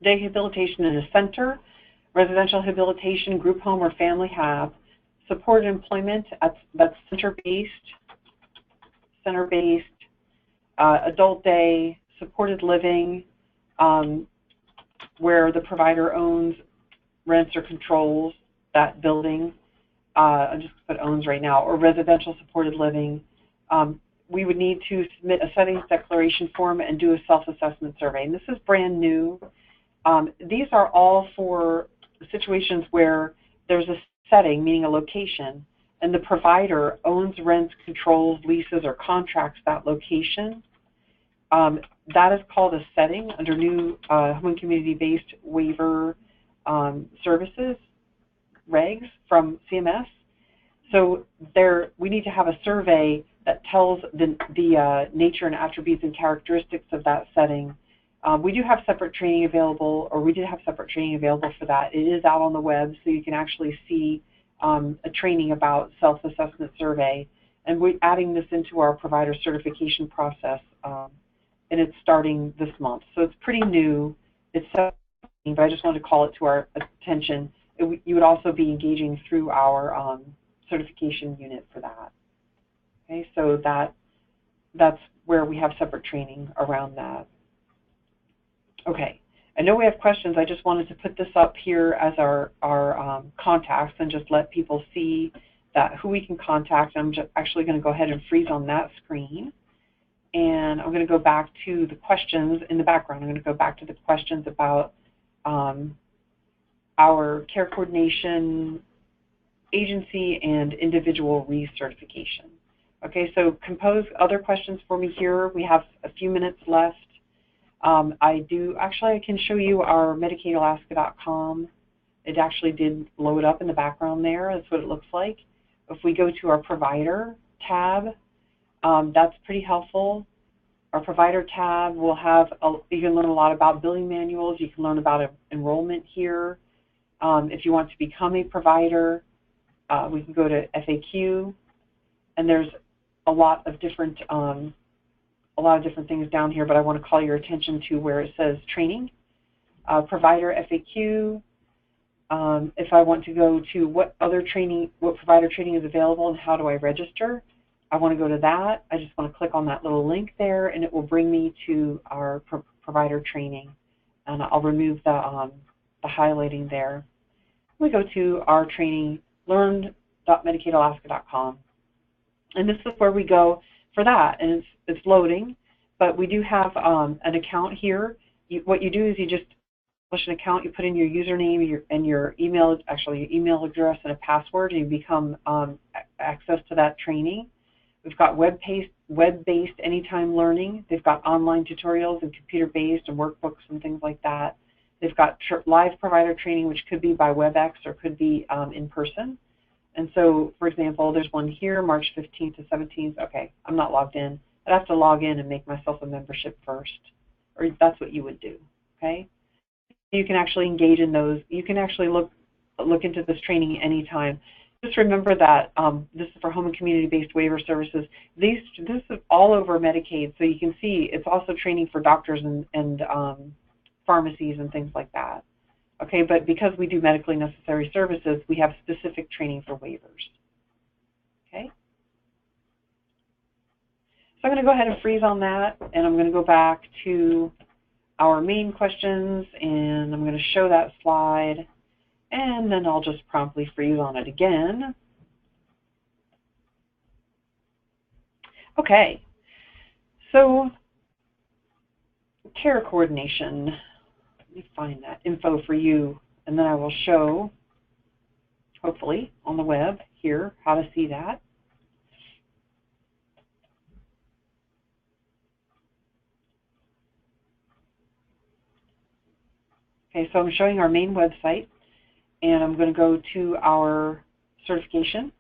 day habilitation in a center, residential habilitation, group home or family hab, supported employment, that's center-based, adult day, supported living, where the provider owns, rents, or controls that building. I'm just going to put owns right now, or residential supported living. We would need to submit a settings declaration form and do a self-assessment survey. And this is brand new. These are all for situations where there's a setting, meaning a location, and the provider owns, rents, controls, leases, or contracts that location. That is called a setting under new home and community-based waiver services regs from CMS. So we need to have a survey that tells the nature and attributes and characteristics of that setting. We do have separate training available, or we did have separate training available for that. It is out on the web, so you can actually see a training about self-assessment survey. And we're adding this into our provider certification process, and it's starting this month. So it's pretty new. It's something, but I just wanted to call it to our attention. You would also be engaging through our certification unit for that. Okay, so that's where we have separate training around that. Okay, I know we have questions. I just wanted to put this up here as our contacts and just let people see that who we can contact. I'm just actually going to go ahead and freeze on that screen. And I'm going to go back to the questions in the background. I'm going to go back to the questions about our care coordination agency and individual recertification. Okay, so compose other questions for me here. We have a few minutes left. I can show you our MedicaidAlaska.com. It actually did load up in the background there. That's what it looks like. If we go to our provider tab, that's pretty helpful. Our provider tab will have, you can learn a lot about billing manuals. You can learn about enrollment here. If you want to become a provider, we can go to FAQ, and there's a lot of different things down here, but I want to call your attention to where it says training, provider FAQ. If I want to go to what provider training is available and how do I register, I want to go to that. I just want to click on that little link there, and it will bring me to our provider training. And I'll remove the highlighting there. We go to our training, learn.medicaidalaska.com. And this is where we go for that, and it's loading, but we do have an account here. What you do is you just establish an account, you put in your username and your email address and a password, and you become access to that training. We've got web-based anytime learning. They've got online tutorials and computer-based and workbooks and things like that. They've got live provider training, which could be by WebEx or could be in person. And so, for example, there's one here, March 15th to 17th. Okay, I'm not logged in. I'd have to log in and make myself a membership first, or that's what you would do, okay? You can actually engage in those. You can actually look into this training anytime. Just remember that this is for home and community-based waiver services. This is all over Medicaid, so you can see it's also training for doctors and pharmacies and things like that. Okay, but because we do medically necessary services, we have specific training for waivers. Okay? So I'm going to go ahead and freeze on that, and I'm going to go back to our main questions, and I'm going to show that slide, and then I'll just promptly freeze on it again. Okay, so care coordination. Let me find that info for you, and then I will show, hopefully, on the web here how to see that. Okay, so I'm showing our main website, and I'm going to go to our certification.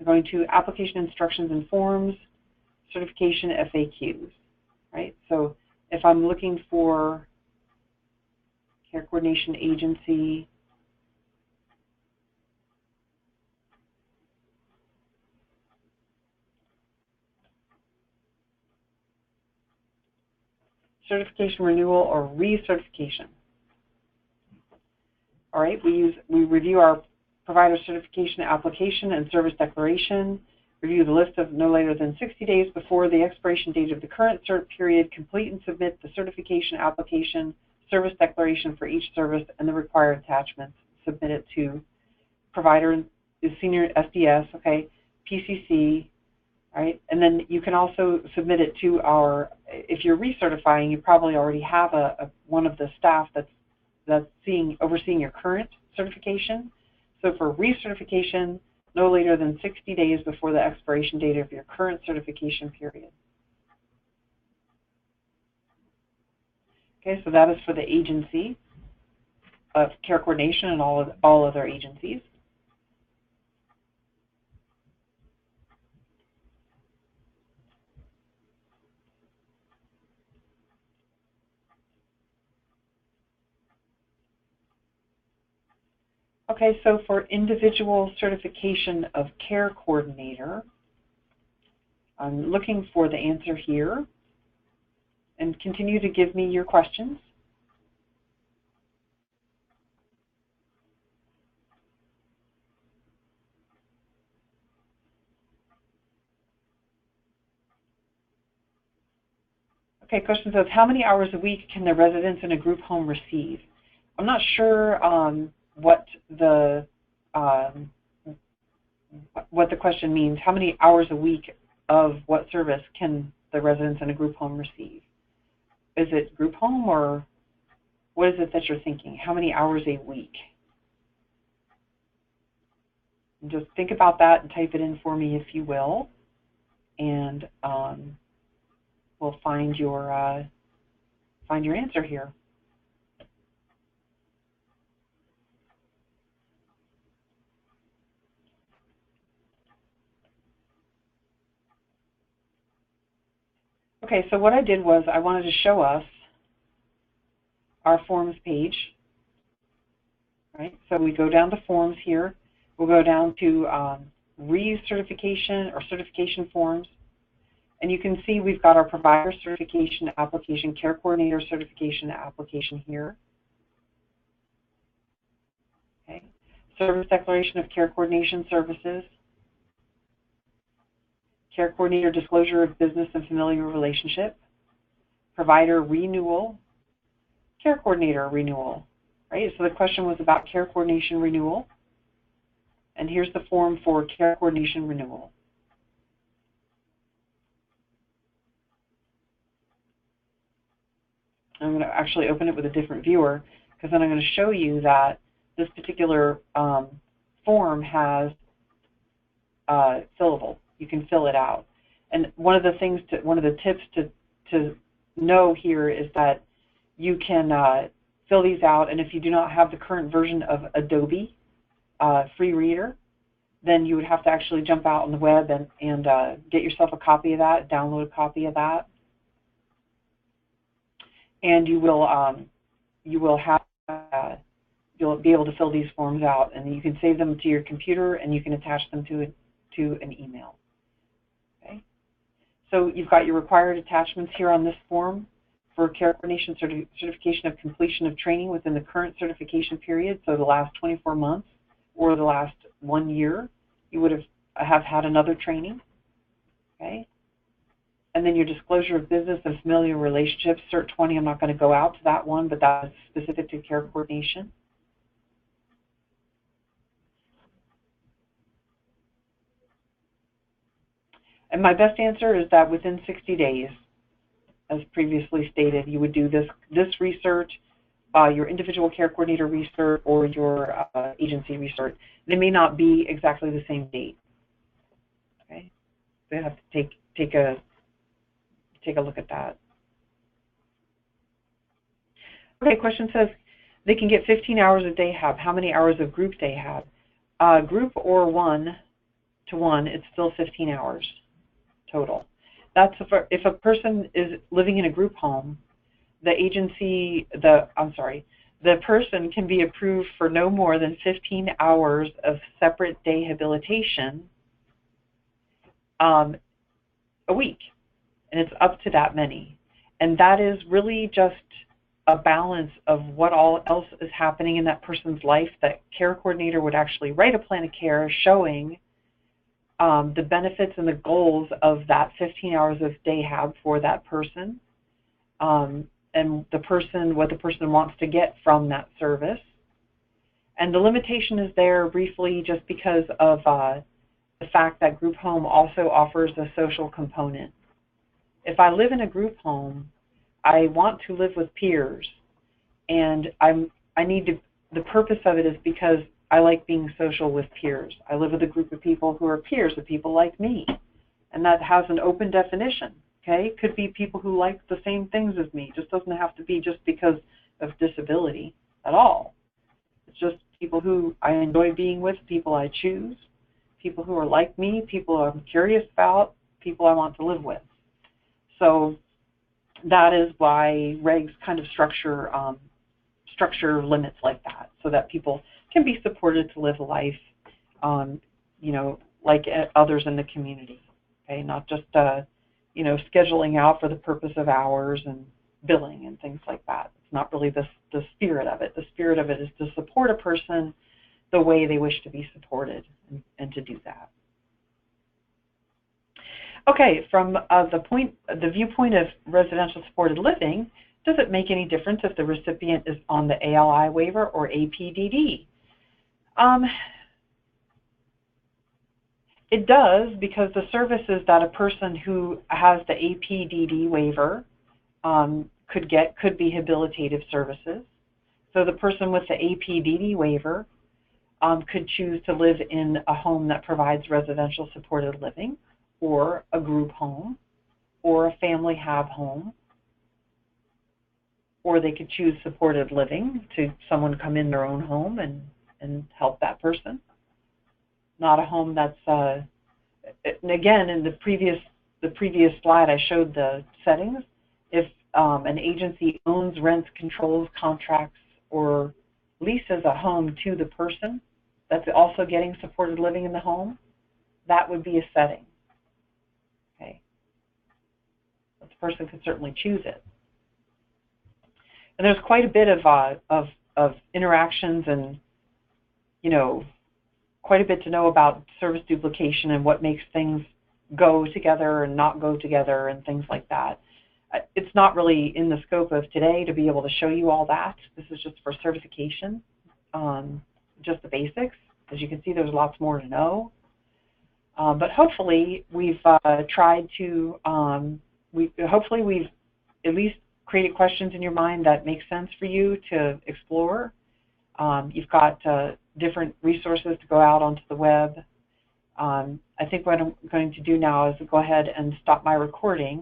I'm going to application instructions and forms, certification FAQs, right? So if I'm looking for care coordination agency, certification renewal or recertification. All right, we review our provider certification application and service declaration, review the list of no later than 60 days before the expiration date of the current cert period, complete and submit the certification application, service declaration for each service and the required attachments, submit it to provider, senior SDS, okay, PCC, right? And then you can also submit it to our, if you're recertifying, you probably already have one of the staff that's overseeing your current certification. So for recertification, no later than 60 days before the expiration date of your current certification period. Okay, so that is for the agency of care coordination and all other agencies. Okay, so for individual certification of care coordinator, I'm looking for the answer here, and continue to give me your questions. Okay, question says, how many hours a week can the residents in a group home receive? I'm not sure what the question means. How many hours a week of what service can the residents in a group home receive? Is it group home, or what is it that you're thinking? How many hours a week? And just think about that and type it in for me if you will, and we'll find your answer here. Okay, so what I did was I wanted to show us our forms page, right? So we go down to forms here. We'll go down to recertification or certification forms. And you can see we've got our provider certification application, care coordinator certification application here. Okay. Service declaration of care coordination services. Care coordinator disclosure of business and familiar relationship. Provider renewal. Care coordinator renewal. Right? So the question was about care coordination renewal. And here's the form for care coordination renewal. I'm going to actually open it with a different viewer, because then I'm going to show you that this particular form has fillable. You can fill it out. And one of the tips to know here is that you can fill these out, and if you do not have the current version of Adobe free reader, then you would have to actually jump out on the web and get yourself a copy of that, download a copy of that, and you'll be able to fill these forms out, and you can save them to your computer, and you can attach them to an email. Okay. So you've got your required attachments here on this form for care coordination certification of completion of training within the current certification period, so the last 24 months or the last 1 year, you would have had another training. Okay. And then your disclosure of business and familial relationships, Cert 20, I'm not going to go out to that one, but that's specific to care coordination. And my best answer is that within 60 days, as previously stated, you would do this research, your individual care coordinator research, or your agency research. They may not be exactly the same date. Okay, so you have to take a look at that. Okay, question says they can get 15 hours of day hab. How many hours of group day hab? Group or one-to-one, it's still 15 hours total. That's if a person is living in a group home, the person can be approved for no more than 15 hours of separate day habilitation a week, and it's up to that many. And that is really just a balance of what all else is happening in that person's life. That care coordinator would actually write a plan of care showing the benefits and the goals of that 15 hours of day hab for that person, and what the person wants to get from that service. And the limitation is there briefly just because of the fact that group home also offers a social component. If I live in a group home, I want to live with peers, and the purpose of it is because I like being social with peers. I live with a group of people who are peers of people like me, and that has an open definition. Okay, it could be people who like the same things as me. It just doesn't have to be just because of disability at all. It's just people who I enjoy being with, people I choose, people who are like me, people I'm curious about, people I want to live with. So that is why regs kind of structure limits like that, so that people can be supported to live a life, like others in the community. Okay, not just scheduling out for the purpose of hours and billing and things like that. It's not really the spirit of it. The spirit of it is to support a person the way they wish to be supported, and to do that. Okay, from the viewpoint of residential supported living, does it make any difference if the recipient is on the ALI waiver or APDD? It does, because the services that a person who has the APDD waiver could be habilitative services. So the person with the APDD waiver could choose to live in a home that provides residential supported living, or a group home, or a family hab home, or they could choose supported living, to someone come in their own home and help that person. Not a home that's, and again, in the previous slide I showed the settings. If an agency owns, rents, controls, contracts, or leases a home to the person that's also getting supported living in the home, that would be a setting. Okay, but the person could certainly choose it. And there's quite a bit of interactions, and quite a bit to know about service duplication and what makes things go together and not go together and things like that. It's not really in the scope of today to be able to show you all that. This is just for certification, just the basics. As you can see, there's lots more to know. But hopefully we've tried to, hopefully we've at least created questions in your mind that make sense for you to explore. You've got different resources to go out onto the web. I think what I'm going to do now is go ahead and stop my recording.